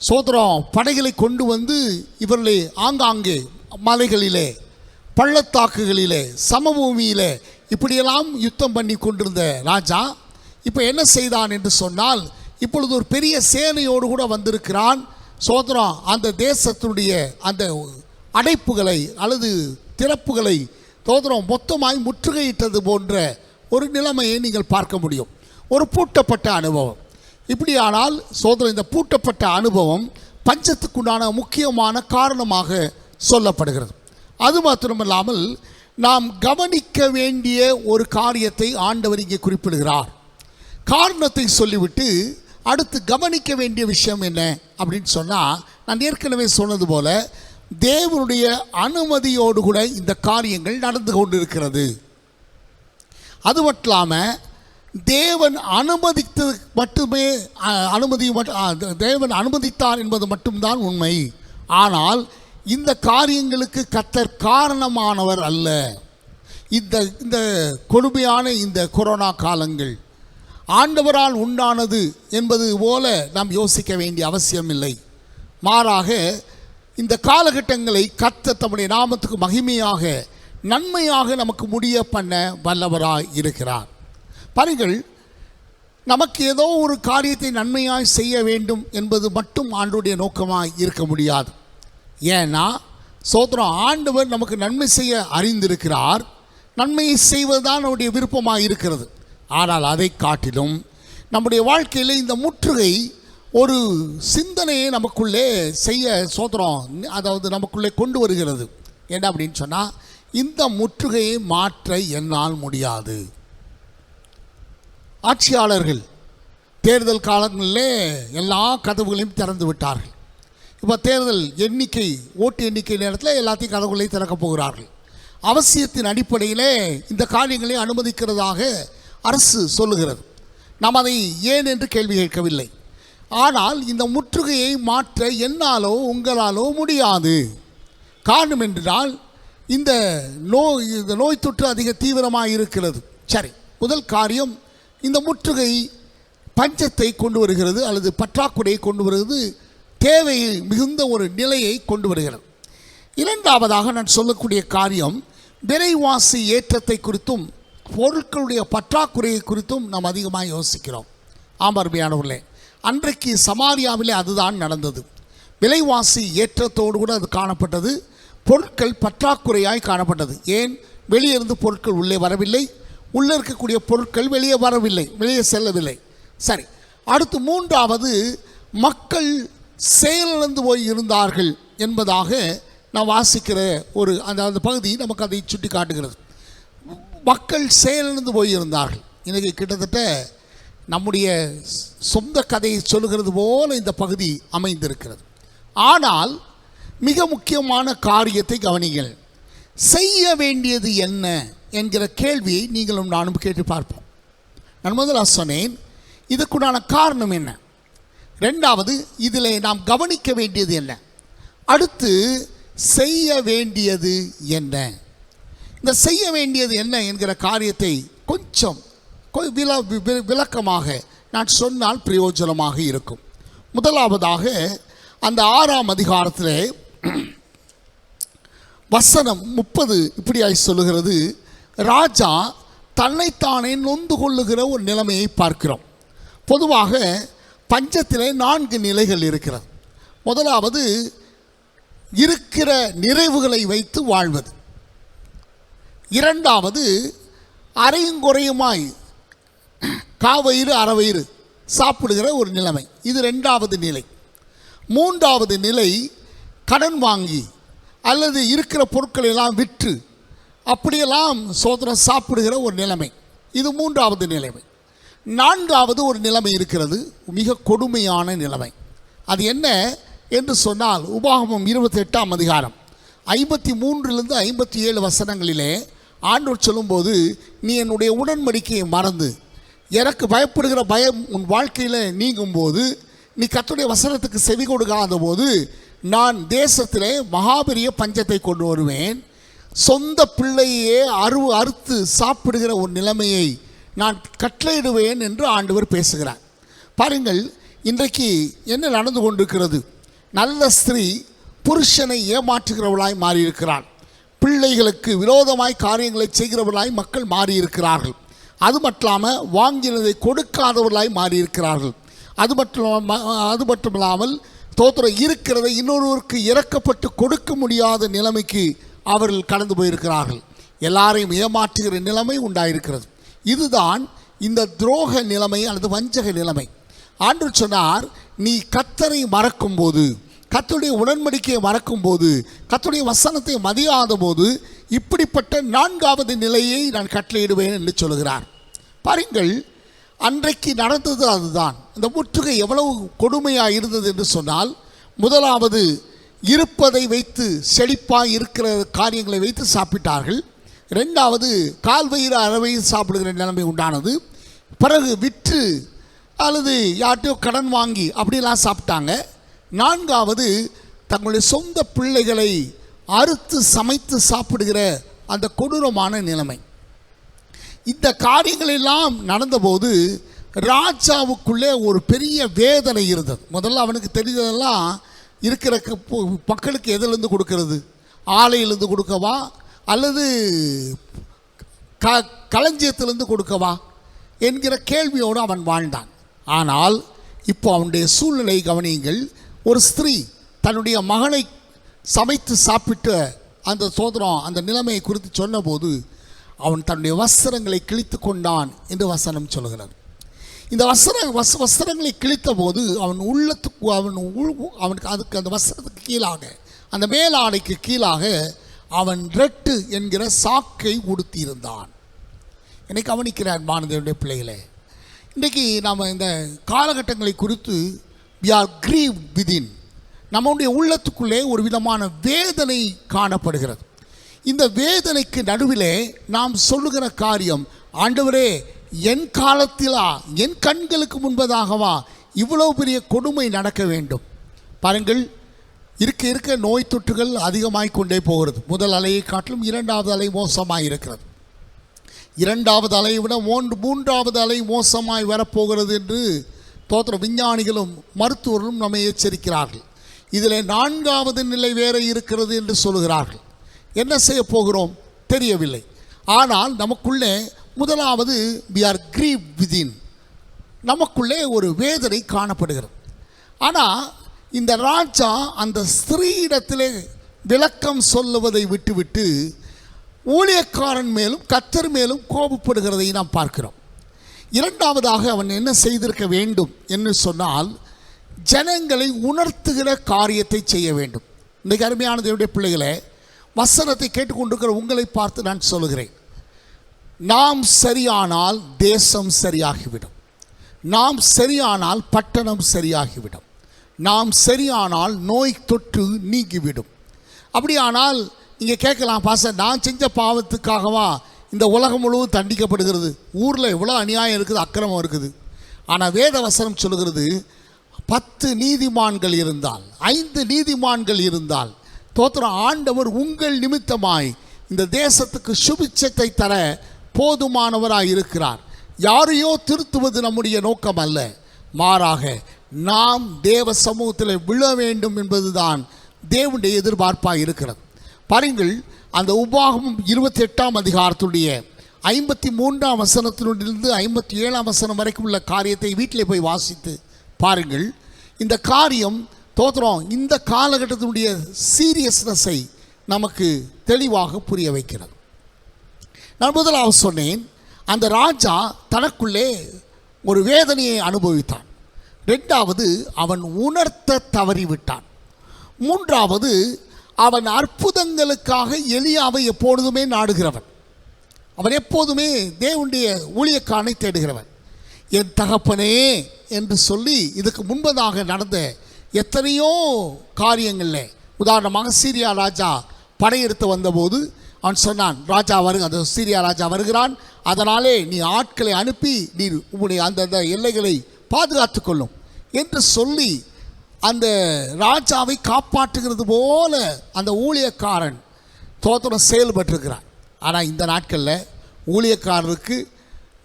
சோத்திரம் படைகளை கொண்டு வந்து இவர்களை ஆங்காங்கே மலைகளிலே, பள்ளத்தாக்குகளிலே, சமபூமியிலே இப்படியெல்லாம் யுத்தம் பண்ணி கொண்டிருந்த ராஜா இப்போ என்ன செய்தான் என்று சொன்னால், இப்பொழுது ஒரு பெரிய சேனையோடு கூட வந்திருக்கிறான். சோதரம், அந்த தேசத்தினுடைய அந்த அடைப்புகளை அல்லது திறப்புகளை சோதரம் மொத்தமாய் முற்றுகையிட்டது போன்ற ஒரு நிலைமையை நீங்கள் பார்க்க முடியும். ஒரு பூட்டப்பட்ட அனுபவம். இப்படியானால் சோதரம், இந்த பூட்டப்பட்ட அனுபவம் பஞ்சத்துக்குண்டான முக்கியமான காரணமாக சொல்லப்படுகிறது. அது மாத்திரமல்லாமல் நாம் கவனிக்க வேண்டிய ஒரு காரியத்தை ஆண்டவர் இங்கே குறிப்பிடுகிறார். காரணத்தை சொல்லிவிட்டு அடுத்து கவனிக்க வேண்டிய விஷயம் என்ன அப்படின்னு சொன்னால், நான் ஏற்கனவே சொன்னது போல தேவனுடைய அனுமதியோடு கூட இந்த காரியங்கள் நடந்து கொண்டிருக்கிறது. அது மட்டும் இல்லாமல் தேவன் அனுமதித்தது மட்டுமே தேவன் அனுமதித்தார் என்பது மட்டும்தான் உண்மை. ஆனால் இந்த காரியங்களுக்கு கர்த்தர் காரணமானவர் அல்ல. இந்த கொடுமையான இந்த கொரோனா காலங்கள் ஆண்டவரால் உண்டானது என்பது போல நாம் யோசிக்க வேண்டிய அவசியம் இல்லை. மாறாக இந்த காலகட்டங்களை கர்த்தர் தம்முடைய நாமத்துக்கு மகிமையாக நன்மையாக நமக்கு முடிய பண்ண வல்லவராய் இருக்கிறார். பாருங்கள், நமக்கு ஏதோ ஒரு காரியத்தை நன்மையாய் செய்ய வேண்டும் என்பது மட்டும் ஆண்டவருடைய நோக்கமாய் இருக்க முடியாது. ஏன்னா சோத்திரம், ஆண்டவர் நமக்கு நன்மை செய்ய அறிந்திருக்கிறார். நன்மையை செய்வதுதான் அவருடைய விருப்பமாக இருக்கிறது. ஆனால் அதை காட்டிலும் நம்முடைய வாழ்க்கையில் இந்த முற்றுகை ஒரு சிந்தனையை நமக்குள்ளே செய்ய சோத்திரம், அதாவது நமக்குள்ளே கொண்டு வருகிறது. என்ன அப்படின்னு சொன்னால், இந்த முற்றுகையை மாற்ற என்னால் முடியாது. ஆட்சியாளர்கள் தேர்தல் காலங்களிலே எல்லா கதவுகளையும் திறந்து விட்டார்கள். இப்போ தேர்தல் எண்ணிக்கை, ஓட்டு எண்ணிக்கை நேரத்தில் எல்லாத்தையும் கதவுகளையும் திறக்கப் போகிறார்கள். அவசியத்தின் அடிப்படையிலே இந்த காரியங்களை அனுமதிக்கிறதாக அரசு சொல்லுகிறது. நாம் அதை ஏன் என்று கேள்வி கேட்கவில்லை. ஆனால் இந்த முற்றுகையை மாற்ற என்னாலோ உங்களாலோ முடியாது. காரணம் என்றால் இந்த நோய் தொற்று அதிக தீவிரமாக இருக்கிறது. சரி, முதல் காரியம், இந்த முற்றுகை பஞ்சத்தை கொண்டு வருகிறது அல்லது பற்றாக்குறையை கொண்டு வருகிறது, தேவை மிகுந்த ஒரு நிலையை கொண்டு வருகிறது. இரண்டாவதாக நான் சொல்லக்கூடிய காரியம், விலைவாசி ஏற்றத்தை குறித்தும் பொருட்களுடைய பற்றாக்குறையை குறித்தும் நாம் அதிகமாக யோசிக்கிறோம். ஆமர்மையானவர்களே, அன்றைக்கு சமாரியாவிலே அதுதான் நடந்தது. விலைவாசி ஏற்றத்தோடு கூட அது காணப்பட்டது. பொருட்கள் பற்றாக்குறையாய் காணப்பட்டது. ஏன்? வெளியே இருந்து பொருட்கள் உள்ளே வரவில்லை, உள்ளே இருக்கக்கூடிய பொருட்கள் வெளியே வரவில்லை, வெளியே செல்லவில்லை. சரி, அடுத்து மூன்றாவது, மக்கள் செயலிழந்து போய் இருந்தார்கள் என்பதாக நான் வாசிக்கிற ஒரு அந்த பகுதி நமக்கு அதை சுட்டி காட்டுகிறது. மக்கள் செயலிழந்து போயிருந்தார்கள். இன்றைக்கி கிட்டத்தட்ட நம்முடைய சொந்த கதையை சொல்லுகிறது போல இந்த பகுதி அமைந்திருக்கிறது. ஆனால் மிக முக்கியமான காரியத்தை கவனிங்கள். செய்ய வேண்டியது என்ன என்கிற கேள்வியை நீங்களும் நானும் கேட்டு பார்ப்போம். நான் முதல்ல சொன்னேன், இதுக்குண்டான காரணம் என்ன, ரெண்டாவது இதில் நாம் கவனிக்க வேண்டியது என்ன, அடுத்து செய்ய வேண்டியது என்ன. இந்த செய்ய வேண்டியது என்ன என்கிற காரியத்தை கொஞ்சம் விளக்கமாக நான் சொன்னால் பிரயோஜனமாக இருக்கும். முதலாவதாக அந்த 6ஆம் அதிகாரத்திலே வசனம் 30 இப்படியாய் சொல்லுகிறது, ராஜா தன்னைத்தானே நொந்து கொள்ளுகிற ஒரு நிலைமையை பார்க்கிறோம். பொதுவாக பஞ்சத்திலே 4 நிலைகள் இருக்கிறது. முதலாவது இருக்கிற நிறைவுகளை வைத்து வாழ்வது. இரண்டாவது அரையும் குறையுமாய் காவயிறு அறவயிறு சாப்பிடுகிற ஒரு நிலைமை, இது 2வது நிலை. 3வது நிலை கடன் வாங்கி அல்லது இருக்கிற பொருட்களை எல்லாம் விற்று அப்படியெல்லாம் சோதரம் சாப்பிடுகிற ஒரு நிலைமை, இது 3வது நிலைமை. 4வது ஒரு நிலைமை இருக்கிறது, மிக கொடுமையான நிலைமை. அது என்ன என்று சொன்னால், உபாகமம் 28ஆம் அதிகாரம் 53லிருந்து 57 வசனங்களிலே ஆண்டவர் சொல்லும்போது, நீ என்னுடைய உடன்படிக்கையை மறந்து எனக்கு பயப்படுகிற பயம் உன் வாழ்க்கையில் நீங்கும்போது, நீ கர்த்தருடைய வசனத்துக்கு செவி கொடுக்காத போது, நான் தேசத்திலே மகாபெரிய பஞ்சத்தை கொண்டு வருவேன், சொந்த பிள்ளையே அறுத்து சாப்பிடுகிற ஒரு நிலைமையை நான் கட்டளையிடுவேன் என்று ஆண்டவர் பேசுகிறார். பாருங்கள், இன்றைக்கு என்ன நடந்து கொண்டிருக்கிறது? நல்ல ஸ்திரீ புருஷனை ஏமாற்றுகிறவளாய் மாறியிருக்கிறாள். பிள்ளைகளுக்கு விரோதமாய் காரியங்களை செய்கிறவர்களாய் மக்கள் மாறியிருக்கிறார்கள். அது மட்டும் வாங்கினதை கொடுக்காதவர்களாய் மாறியிருக்கிறார்கள். அது மட்டுமில்லாமல் தோத்திரம் இருக்கிறதை இன்னொருவருக்கு இறக்கப்பட்டு கொடுக்க முடியாத நிலைமைக்கு அவர்கள் கடந்து போயிருக்கிறார்கள். எல்லாரையும் ஏமாற்றுகிற நிலைமை உண்டாயிருக்கிறது. இதுதான் இந்த துரோக நிலைமை அல்லது வஞ்சக நிலைமை. ஆண்டவர் சொன்னார், நீ கர்த்தரை மறக்கும்போது, கர்த்தருடைய உடன்படிக்கையை மறக்கும்போது, கர்த்தருடைய வசனத்தை மதியாத போது இப்படிப்பட்ட 4வது நிலையை நான் கட்டளையிடுவேன் என்று சொல்கிறார். பாருங்கள், அன்றைக்கு நடந்தது அதுதான். இந்த முற்றுகை எவ்வளவு கொடுமையாக இருந்தது என்று சொன்னால், முதலாவது இருப்பதை வைத்து செழிப்பாக இருக்கிற காரியங்களை வைத்து சாப்பிட்டார்கள். 2வது கால்வயிறு அறவயிறு சாப்பிடுகிற நிலைமை உண்டானது. பிறகு விற்று அல்லது யார்கிட்டையோ கடன் வாங்கி அப்படிலாம் சாப்பிட்டாங்க. 4வது தங்களுடைய சொந்த பிள்ளைகளை அறுத்து சமைத்து சாப்பிடுகிற அந்த கொடூரமான நிலைமை. இந்த காரியங்களெல்லாம் நடந்தபோது ராஜாவுக்குள்ளே ஒரு பெரிய வேதனை இருந்தது. முதல்ல அவனுக்கு தெரிஞ்சதெல்லாம் இருக்கிற மக்களுக்கு எதிலிருந்து கொடுக்கறது, ஆலையிலிருந்து கொடுக்கவா அல்லது களஞ்சியத்திலிருந்து கொடுக்கவா என்கிற கேள்வியோடு அவன் வாழ்ந்தான். ஆனால் இப்போ அவனுடைய சூழ்நிலை கவனியுங்கள். ஒரு ஸ்திரீ தன்னுடைய மகனை சமைத்து சாப்பிட்ட அந்த சோதரம் அந்த நிலைமையை குறித்து சொன்னபோது அவன் தன்னுடைய வஸ்திரங்களை கிழித்து கொண்டான் என்று வசனம் சொல்கிறார். இந்த வஸ்திரங்களை கிழித்த போது அவன் உள்ளத்துக்கு அவனுக்கு அதுக்கு அந்த வஸ்திரத்துக்கு கீழாக அந்த மேலாடைக்கு கீழாக அவன் ரெட்டு என்கிற சாக்கை உடுத்தியிருந்தான். என்னை கவனிக்கிறார் மாணவர்களுடைய பிள்ளைகளே, இன்றைக்கி நாம் இந்த காலகட்டங்களை குறித்து we are grieved within. நம்முடைய உள்ளத்துக்குள்ளே ஒரு விதமான வேதனை காணப்படுகிறது. இந்த வேதனைக்கு நடுவிலே நாம் சொல்லுகிற காரியம், ஆண்டவரே என் காலத்திலா, என் கண்களுக்கு முன்பதாகவா இவ்வளோ பெரிய கொடுமை நடக்க வேண்டும்? பாருங்கள், இருக்க இருக்க நோய் தொற்றுகள் அதிகமாகிக் கொண்டே போகிறது. முதல் அலையை காட்டிலும் 2வது அலை மோசமாக இருக்கிறது. 2வது அலையை விட 3வது அலை மோசமாய் வரப்போகிறது என்று தோற்ற விஞ்ஞானிகளும் மருத்துவர்களும் நம்மை எச்சரிக்கிறார்கள். இதில் 4வது நிலை வேறு இருக்கிறது என்று சொல்கிறார்கள். என்ன செய்ய போகிறோம் தெரியவில்லை. ஆனால் நமக்குள்ளே முதலாவது we are grieved within, நமக்குள்ளே ஒரு வேதனை காணப்படுகிறது. ஆனால் இந்த ராஜா அந்த ஸ்திரீயிடத்திலே விளக்கம் சொல்லுவதை விட்டுவிட்டு ஊழியக்காரன் மேலும் கர்த்தர் மேலும் கோபப்படுகிறதை நாம் பார்க்கிறோம். 2வதாக அவன் என்ன செய்திருக்க வேண்டும் என்று சொன்னால், ஜனங்களை உணர்த்துகிற காரியத்தை செய்ய வேண்டும். இன்றைக்கு அருமையான தேவனுடைய பிள்ளைகளே, வசனத்தை கேட்டுக்கொண்டிருக்கிற உங்களை பார்த்து நான் சொல்கிறேன், நாம் சரியானால் தேசம் சரியாகிவிடும், நாம் சரியானால் பட்டணம் சரியாகிவிடும், நாம் சரியானால் நோய் தொற்று நீங்கிவிடும். அப்படியானால் நீங்கள் கேட்கலாம், பாஸ்டர் நான் செஞ்ச பாவத்துக்காகவா இந்த உலகம் முழுவதும் தண்டிக்கப்படுகிறது? ஊரில் எவ்வளோ அநியாயம் இருக்குது, அக்கிரமம் இருக்குது. ஆனால் வேத வசனம் சொல்லுகிறது, 10 நீதிமான்கள் இருந்தால், 5 நீதிமான்கள் இருந்தால், தோத்திர ஆண்டவர் உங்கள் நிமித்தமாய் இந்த தேசத்துக்கு சுபிட்சத்தை தர போதுமானவராக இருக்கிறார். யாரையோ திருத்துவது நம்முடைய நோக்கம் அல்ல, மாறாக நாம் தேவ சமூகத்தில் விழ வேண்டும் என்பதுதான் தேவனுடைய எதிர்பார்ப்பாக இருக்கிறது. பாருங்கள், அந்த உபாகமம் 28ஆம் அதிகாரத்துடைய 53ஆம் வசனத்திலிருந்து 57ஆம் வசனம் வரைக்கும் உள்ள காரியத்தை வீட்டிலே போய் வாசித்து பாருங்கள். இந்த காரியம் தோத்திரம் இந்த காலகட்டத்தினுடைய சீரியஸ்னஸை நமக்கு தெளிவாக புரிய வைக்கிறது. நான் முதலாவது சொன்னேன், அந்த ராஜா தனக்குள்ளே ஒரு வேதனையை அனுபவித்தான். ரெண்டாவது, அவன் உணர்த்த தவறிவிட்டான். மூன்றாவது, அவன் அற்புதங்களுக்காக எலியாவை எப்பொழுதுமே நாடுகிறவன். அவன் எப்போதுமே தேவனுடைய ஊழியக்காரனை தேடுகிறவன். என் தகப்பனே என்று சொல்லி இதுக்கு முன்பதாக நடந்த எத்தனையோ காரியங்களில், உதாரணமாக சீரியா ராஜா படையெடுத்து வந்தபோது அவன் சொன்னான், ராஜா அந்த சீரியா ராஜா வருகிறான், அதனாலே நீ ஆட்களை அனுப்பி நீ உன்னுடைய அந்த எல்லைகளை பாதுகாத்து கொள்ளும் என்று சொல்லி அந்த ராஜாவை காப்பாற்றுகிறது போல அந்த ஊழியக்காரன் தோத்திரம் செயல்பட்டிருக்கிறான். ஆனால் இந்த நாட்களில்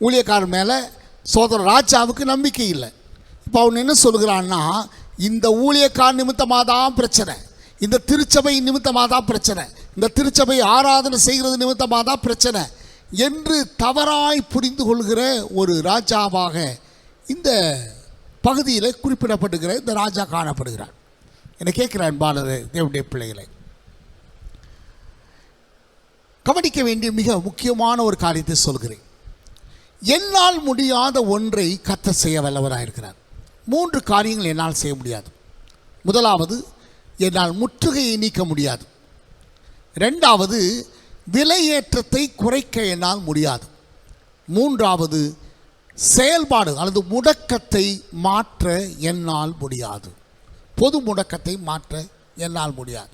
ஊழியக்காரன் மேலே சோதர ராஜாவுக்கு நம்பிக்கை இல்லை. இப்போ அவன் என்ன சொல்கிறான்னா, இந்த ஊழியக்காரன் நிமித்தமாக தான் பிரச்சனை, இந்த திருச்சபை நிமித்தமாக தான் பிரச்சனை, இந்த திருச்சபை ஆராதனை செய்கிறது நிமித்தமாக தான் பிரச்சனை என்று தவறாய் புரிந்து கொள்கிற ஒரு ராஜாவாக இந்த பகுதியில் குறிப்பிடப்படுகிற இந்த ராஜா காணப்படுகிறார். என்னை கேட்கிறான் அன்பானது தேவனுடைய பிள்ளைகளை, கவனிக்க வேண்டிய மிக முக்கியமான ஒரு காரியத்தை சொல்கிறேன். என்னால் முடியாத ஒன்றை கர்த்தர் செய்ய வல்லவராயிருக்கிறார். 3 காரியங்கள் என்னால் செய்ய முடியாது. முதலாவது, என்னால் முற்றுகையை நீக்க முடியாது. ரெண்டாவது, விலையேற்றத்தை குறைக்க என்னால் முடியாது. மூன்றாவது, செயல்பாடு அல்லது முடக்கத்தை மாற்ற என்னால் முடியாது. பொது முடக்கத்தை மாற்ற என்னால் முடியாது.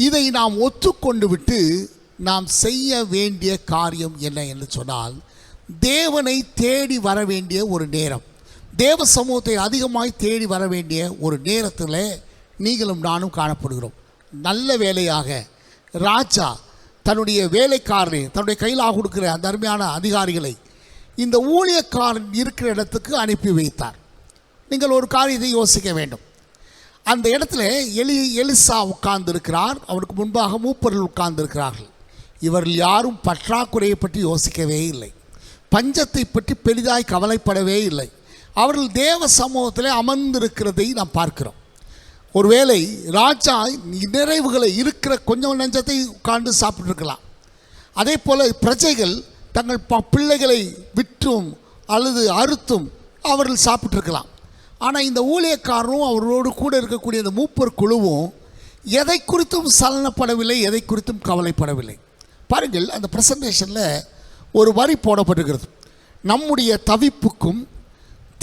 இதை நாம் ஒத்துக்கொண்டு விட்டு நாம் செய்ய வேண்டிய காரியம் என்ன என்று சொன்னால், தேவனை தேடி வர வேண்டிய ஒரு நேரம், தேவ சமூகத்தை அதிகமாய் தேடி வர வேண்டிய ஒரு நேரத்தில் நீங்களும் நானும் காணப்படுகிறோம். நல்ல வேலையாக ராஜா தன்னுடைய வேலைக்காரனை, தன்னுடைய கையில் கொடுக்கிற அந்த அருமையான அதிகாரிகளை இந்த ஊழியக்காரன் இருக்கிற இடத்துக்கு அனுப்பி வைத்தார். நீங்கள் ஒரு காரியத்தை யோசிக்க வேண்டும். அந்த இடத்துல எலிசா உட்கார்ந்திருக்கிறார், அவருக்கு முன்பாக மூப்பர்கள் உட்கார்ந்திருக்கிறார்கள். இவர்கள் யாரும் பற்றாக்குறையை பற்றி யோசிக்கவே இல்லை, பஞ்சத்தை பற்றி பெரிதாய் கவலைப்படவே இல்லை. அவர்கள் தேவ சமூகத்தில் அமர்ந்திருக்கிறதை நாம் பார்க்கிறோம். ஒருவேளை ராஜா நிறைவுகளை இருக்கிற கொஞ்சம் நெஞ்சத்தை உட்கார்ந்து சாப்பிட்டுருக்கலாம். அதே போல் பிரஜைகள் தங்கள் பிள்ளைகளை விற்றும் அல்லது அறுத்தும் அவர்கள் சாப்பிட்ருக்கலாம். ஆனால் இந்த ஊழியக்காரரும் அவரோடு கூட இருக்கக்கூடிய இந்த மூப்பர் குழுவும் எதை குறித்தும் சலனப்படவில்லை, எதை குறித்தும் கவலைப்படவில்லை. பாருங்கள், அந்த ப்ரெசன்டேஷனில் ஒரு வரி போடப்பட்டிருக்கிறது. நம்முடைய தவிப்புக்கும்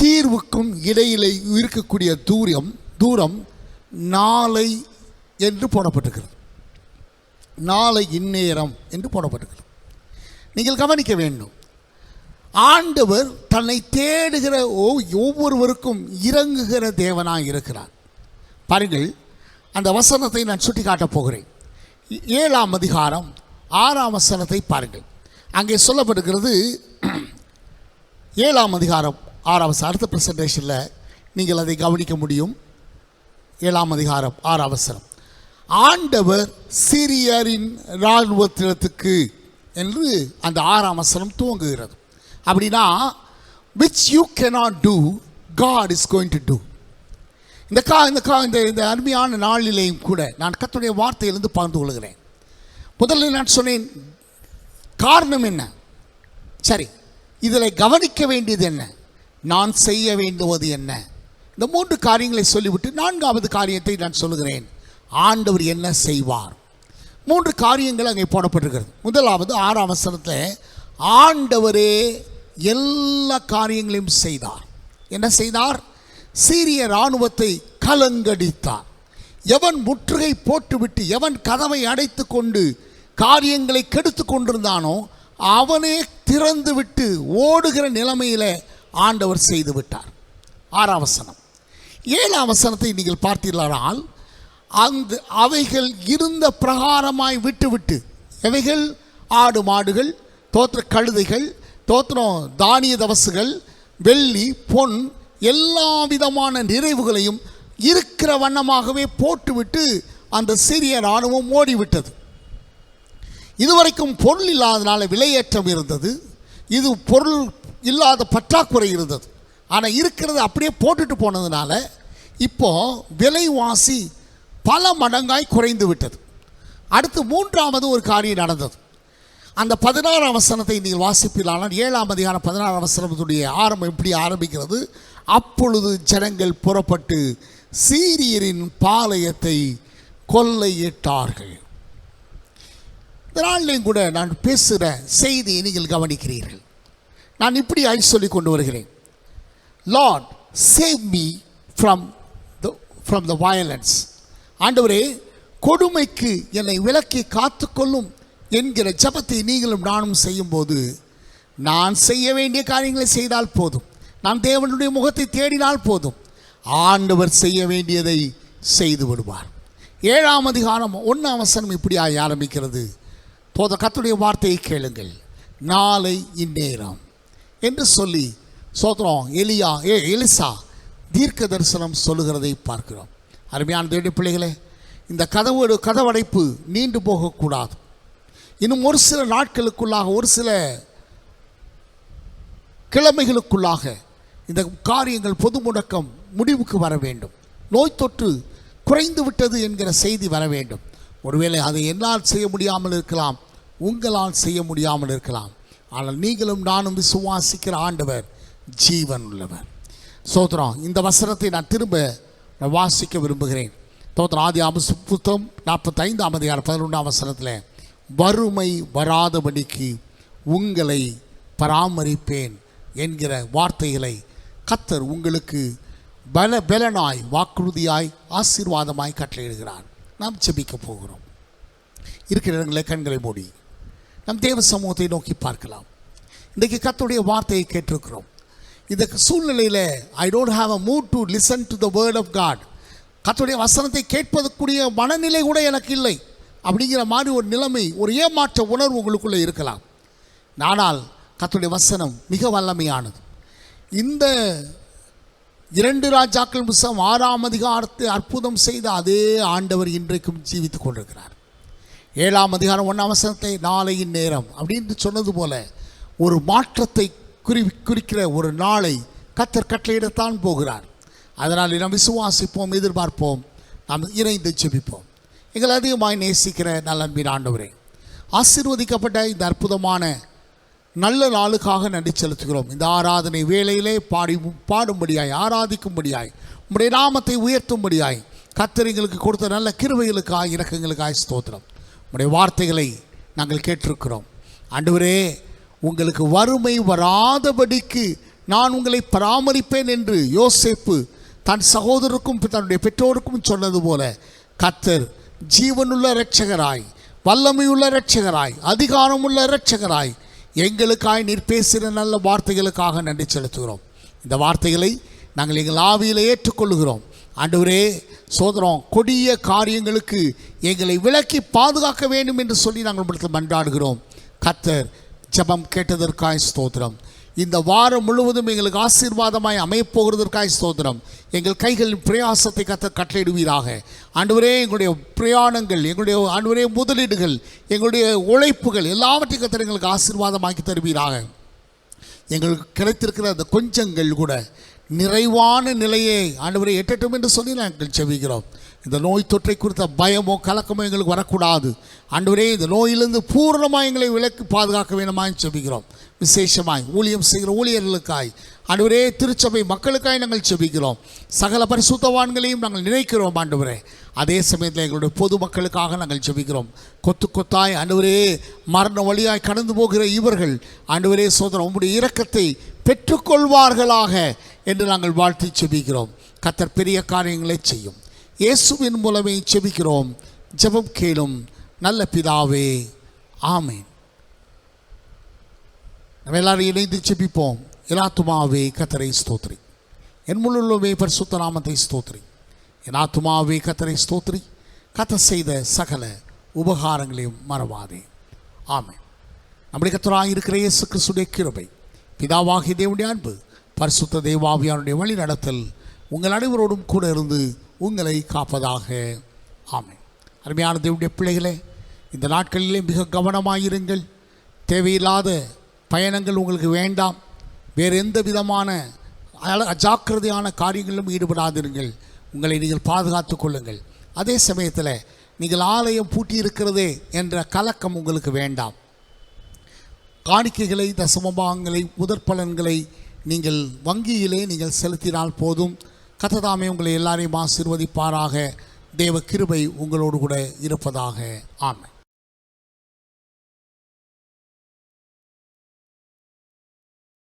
தீர்வுக்கும் இடையிலே இருக்கக்கூடிய தூரம் நாளை என்று போடப்பட்டிருக்கிறது. நாளை இந்நேரம் என்று போடப்பட்டிருக்கிறது. நீங்கள் கவனிக்க வேண்டும், ஆண்டவர் தன்னை தேடுகிற ஒவ்வொருவருக்கும் இறங்குகிற தேவனாக இருக்கிறார். பாருங்கள், அந்த வசனத்தை நான் சுட்டி காட்டப் போகிறேன். 7ஆம் அதிகாரம் 6ஆம் வசனத்தை பாருங்கள். அங்கே சொல்லப்படுகிறது, 7ஆம் அதிகாரம் 6ஆம் வசனம். அடுத்த ப்ரெசன்டேஷனில் நீங்கள் அதை கவனிக்க முடியும். 7ஆம் அதிகாரம் 6ஆம் வசனம், ஆண்டவர் சீரியரின் இராணுவத்திற்கு என்று அந்த 6ஆம் வசனம் துவங்குகிறது. அப்படின்னா, which you cannot do, God is going to do. இந்த அருமையான நாளிலேயும் கூட நான் கர்த்தருடைய வார்த்தையிலிருந்து பகிர்ந்து கொள்கிறேன். முதல்ல நான் சொன்னேன், காரணம் என்ன? சரி, இதில் கவனிக்க வேண்டியது என்ன, நான் செய்ய வேண்டுவது என்ன? இந்த 3 காரியங்களை சொல்லிவிட்டு 4வது காரியத்தை நான் சொல்லுகிறேன், ஆண்டவர் என்ன செய்வார். 3 காரியங்கள் அங்கே போடப்பட்டிருக்கிறது. முதலாவது 6ஆம் வசனத்தில், ஆண்டவரே எல்லா காரியங்களையும் செய்தார். என்ன செய்தார்? சீரிய இராணுவத்தை கலங்கடித்தார். எவன் முற்றுகை போட்டுவிட்டு, எவன் கதவை அடைத்து கொண்டு காரியங்களை கெடுத்து கொண்டிருந்தானோ அவனே திறந்து விட்டு ஓடுகிற நிலைமையில் ஆண்டவர் செய்து விட்டார். 6ஆம் வசனம். 7ஆம் வசனத்தை நீங்கள் பார்த்தீர்களானால், அவைகள் இருந்த பிரகாரமாய் விட்டுவிட்டு, எவைகள்? ஆடு மாடுகள், தோற்ற கழுதைகள், தோற்றம் தானிய தவசுகள், வெள்ளி பொன் எல்லா விதமான நிறைவுகளையும் இருக்கிற வண்ணமாகவே போட்டுவிட்டு அந்த சிறிய இராணுவம் ஓடிவிட்டது. இதுவரைக்கும் பொருள் இல்லாதனால விலையேற்றம் இருந்தது, இது பொருள் இல்லாத பற்றாக்குறை இருந்தது. ஆனால் இருக்கிறது அப்படியே போட்டுட்டு போனதுனால இப்போ விலைவாசி பல மடங்காய் குறைந்து விட்டது. அடுத்து மூன்றாவது ஒரு காரியம் நடந்தது. அந்த 16ஆம் வசனத்தை நீங்கள் வாசிப்பீர்களானால் 7ஆம் அதிகாரம் 16ஆம் வசனத்துடைய ஆரம்பம் எப்படி ஆரம்பிக்கிறது? அப்பொழுது ஜனங்கள் புறப்பட்டு சீரியரின் பாளையத்தை கொள்ளையிட்டார்கள். இந்த நாளிலையும் கூட நான் பேசுகிற செய்தியை நீங்கள் கவனிக்கிறீர்கள். நான் இப்படி சொல்லிக் கொண்டு வருகிறேன், Lord save me from the violence. ஆண்டவரே, கொடுமைக்கு என்னை விலக்கி காத்துக்கொள்ளும் என்கிற ஜெபத்தை நீங்களும் நானும் செய்யும்போது, நான் செய்ய வேண்டிய காரியங்களை செய்தால் போதும், நான் தேவனுடைய முகத்தை தேடினால் போதும், ஆண்டவர் செய்ய வேண்டியதை செய்து விடுவார். 7ஆம் அதிகாரம் 1ஆம் வசனம் இப்படி ஆரம்பிக்கிறது. கர்த்தருடைய வார்த்தையை கேளுங்கள், நாளை இந்நேரம் என்று சொல்லி சோத்ரம் எலிசா தீர்க்க தரிசனம் சொல்லுகிறதை பார்க்கிறோம். அருமையான தேவனுடைய பிள்ளைகளே, இந்த கதவடைப்பு நீண்டு போகக்கூடாது. இன்னும் ஒரு சில நாட்களுக்குள்ளாக, ஒரு சில கிழமைகளுக்குள்ளாக இந்த காரியங்கள் பொது முடக்கம் முடிவுக்கு வர வேண்டும். நோய் தொற்று குறைந்து விட்டது என்கிற செய்தி வர வேண்டும். ஒருவேளை அதை என்னால் செய்ய முடியாமல் இருக்கலாம், உங்களால் செய்ய முடியாமல் இருக்கலாம். ஆனால் நீங்களும் நானும் விசுவாசிக்கிற ஆண்டவர் ஜீவன் உள்ளவர். சோத்ரம், இந்த வசனத்தை நான் திரும்ப வாசிக்க விரும்புகிறேன். ஆதியாகம புத்தகம் 45ஆம் அதிகாரம் 11ஆம் வசனத்தில், வறுமை வராதபடிக்கு உங்களை பராமரிப்பேன் என்கிற வார்த்தைகளை கர்த்தர் உங்களுக்கு பலனாய், வாக்குறுதியாய், ஆசீர்வாதமாய் கட்டளையிடுகிறார். நாம் ஜெபிக்க போகிறோம். இருக்கிற இடங்களை கண்களை மூடி நம் தேவ சமூகத்தை நோக்கி பார்க்கலாம். இன்றைக்கு கர்த்தருடைய வார்த்தையை கேட்டிருக்கிறோம். இந்த சூழ்நிலையில் I don't have a mood to listen to the word of God. கர்த்தருடைய வசனத்தை கேட்பதற்குரிய மனநிலை கூட எனக்கு இல்லை அப்படிங்கிற மாதிரி ஒரு நிலைமை, ஒரு ஏமாற்ற உணர்வு உங்களுக்குள்ளே இருக்கலாம். ஆனால் கர்த்தருடைய வசனம் மிக வல்லமையானது. இந்த 2 ராஜாக்கள் புத்தகம் 6ஆம் அதிகாரத்தை அற்புதம் செய்த அதே ஆண்டவர் இன்றைக்கும் ஜீவித்துக் கொண்டிருக்கிறார். 7ஆம் அதிகாரம் 1ஆம் வசனத்தை நாளையின் நேரம் அப்படின்னு சொன்னது போல ஒரு மாற்றத்தை குறிக்கிற ஒரு நாளை கர்த்தர் கட்டளையிடத்தான் போகிறார். அதனால் நாம் விசுவாசிப்போம், எதிர்பார்ப்போம், நாம் இணைந்து ஜெபிப்போம். எங்களை அதிகமாய் நேசிக்கிற நல்ல அன்பின் ஆண்டவரே, ஆசீர்வதிக்கப்பட்ட இந்த அற்புதமான நல்ல நாளுக்காக நன்றி செலுத்துகிறோம். இந்த ஆராதனை வேளையிலே பாடும்படியாய், ஆராதிக்கும்படியாய், உம்முடைய நாமத்தை உயர்த்தும்படியாய் கர்த்தர் எங்களுக்கு கொடுத்த நல்ல கிருபைகளுக்காய், இரக்கங்களுக்காய் ஸ்தோத்திரம். உம்முடைய வார்த்தைகளை நாங்கள் கேட்டிருக்கிறோம். ஆண்டவரே, உங்களுக்கு வறுமை வராதபடிக்கு நான் உங்களை பராமரிப்பேன் என்று யோசேப்பு தன் சகோதரருக்கும் தன்னுடைய பெற்றோருக்கும் சொன்னது போல கர்த்தர் ஜீவனுள்ள இரட்சகராய், வல்லமையுள்ள இரட்சகராய், அதிகாரமுள்ள இரட்சகராய் எங்களுக்காய் நீர் பேசுகிற நல்ல வார்த்தைகளுக்காக நன்றி செலுத்துகிறோம். இந்த வார்த்தைகளை நாங்கள் எங்கள் ஆவியில் ஏற்றுக்கொள்கிறோம். ஆண்டவரே, சோதரம், கொடிய காரியங்களுக்கு எங்களை விலக்கி பாதுகாக்க வேண்டும் என்று சொல்லி நாங்கள் உங்களுக்கு மன்றாடுகிறோம். கர்த்தர் ஜெபம் கேட்டதற்காய் ஸ்தோத்திரம். இந்த வாரம் முழுவதும் எங்களுக்கு ஆசீர்வாதமாய் அமையப்போகிறதற்காய் ஸ்தோத்திரம். எங்கள் கைகளின் பிரயாசத்தை கர்த்தர் கட்டளையிடுவீராக. ஆண்டவரே, எங்களுடைய பிரயாணங்கள், எங்களுடைய ஆண்டவரே முதலீடுகள், எங்களுடைய உழைப்புகள் எல்லாவற்றையும் கர்த்தர் எங்களுக்கு ஆசீர்வாதமாக்கி தருவீராக. எங்களுக்கு கிடைத்திருக்கிற அந்த கொஞ்சங்கள் கூட நிறைவான நிலையை ஆண்டவரை எட்டட்டும் என்று சொல்லி நாங்கள் செபிக்கிறோம். இந்த நோய் தொற்றை குறித்த பயமோ கலக்கமோ எங்களுக்கு வரக்கூடாது. ஆண்டவரே, இந்த நோயிலிருந்து பூர்ணமாக எங்களை விலக்கி பாதுகாக்க வேண்டுமாய் செபிக்கிறோம். விசேஷமாய் ஊழியம் செய்கிற ஊழியர்களுக்காய், ஆண்டவரே, திருச்சபை மக்களுக்காய் நாங்கள் செபிக்கிறோம். சகல பரிசுத்தவான்களையும் நாங்கள் நினைக்கிறோம் ஆண்டவரே. அதே சமயத்தில் எங்களுடைய பொது மக்களுக்காக நாங்கள் செபிக்கிறோம். கொத்து கொத்தாய் ஆண்டவரே மரண வழியாய் கடந்து போகிற இவர்கள் ஆண்டவரே சோதரம் உம்முடைய இரக்கத்தை பெற்றுக்கொள்வார்களாக என்று நாங்கள் வாழ்த்தி செபிக்கிறோம். கர்த்தர் பெரிய காரியங்களை செய்யும். இயேசுவின் மூலமே செபிக்கிறோம். ஜெபம் கேளும் நல்ல பிதாவே, ஆமேன். நம்ம எல்லாரும் இணைந்து செபிப்போம். எனாத்துமாவே கர்த்தரை ஸ்தோத்திரி, என் முழுமே பரிசுத்த நாமத்தை ஸ்தோத்திரி. என் ஆத்துமாவே கர்த்தரை ஸ்தோத்திரி, கர்த்தர் செய்த சகல உபகாரங்களையும் மறவாதே. ஆமென். நம்முடைய கர்த்தராக இருக்கிற இயேசு கிறிஸ்துவின் கிருபை, பிதாவாகிய தேவனுடைய அன்பு, பரிசுத்த தேவாவியானுடைய வழி நடத்தல் உங்கள் அனைவரோடும் கூட இருந்து உங்களை காப்பதாக. ஆமென். அருமையான தேவனுடைய பிள்ளைகளே, இந்த நாட்களிலே மிக கவனமாயிருங்கள். தேவையில்லாத பயணங்கள் உங்களுக்கு வேண்டாம். வேறு எந்த விதமான அஜாக்கிரதையான காரியங்களிலும் ஈடுபடாதிருங்கள். உங்களை நீங்கள் பாதுகாத்து கொள்ளுங்கள். அதே சமயத்தில் நீங்கள் ஆலயம் பூட்டியிருக்கிறதே என்ற கலக்கம் உங்களுக்கு வேண்டாம். காணிக்கைகளை, தசமபாகங்களை, முதற்பலன்களை நீங்கள் வங்கியிலே நீங்கள் செலுத்தினால் போதும். கர்த்தர் உங்களை எல்லாரையும் ஆசீர்வதிப்பாராக. தேவ கிருபை உங்களோடு கூட இருப்பதாக. ஆமென்.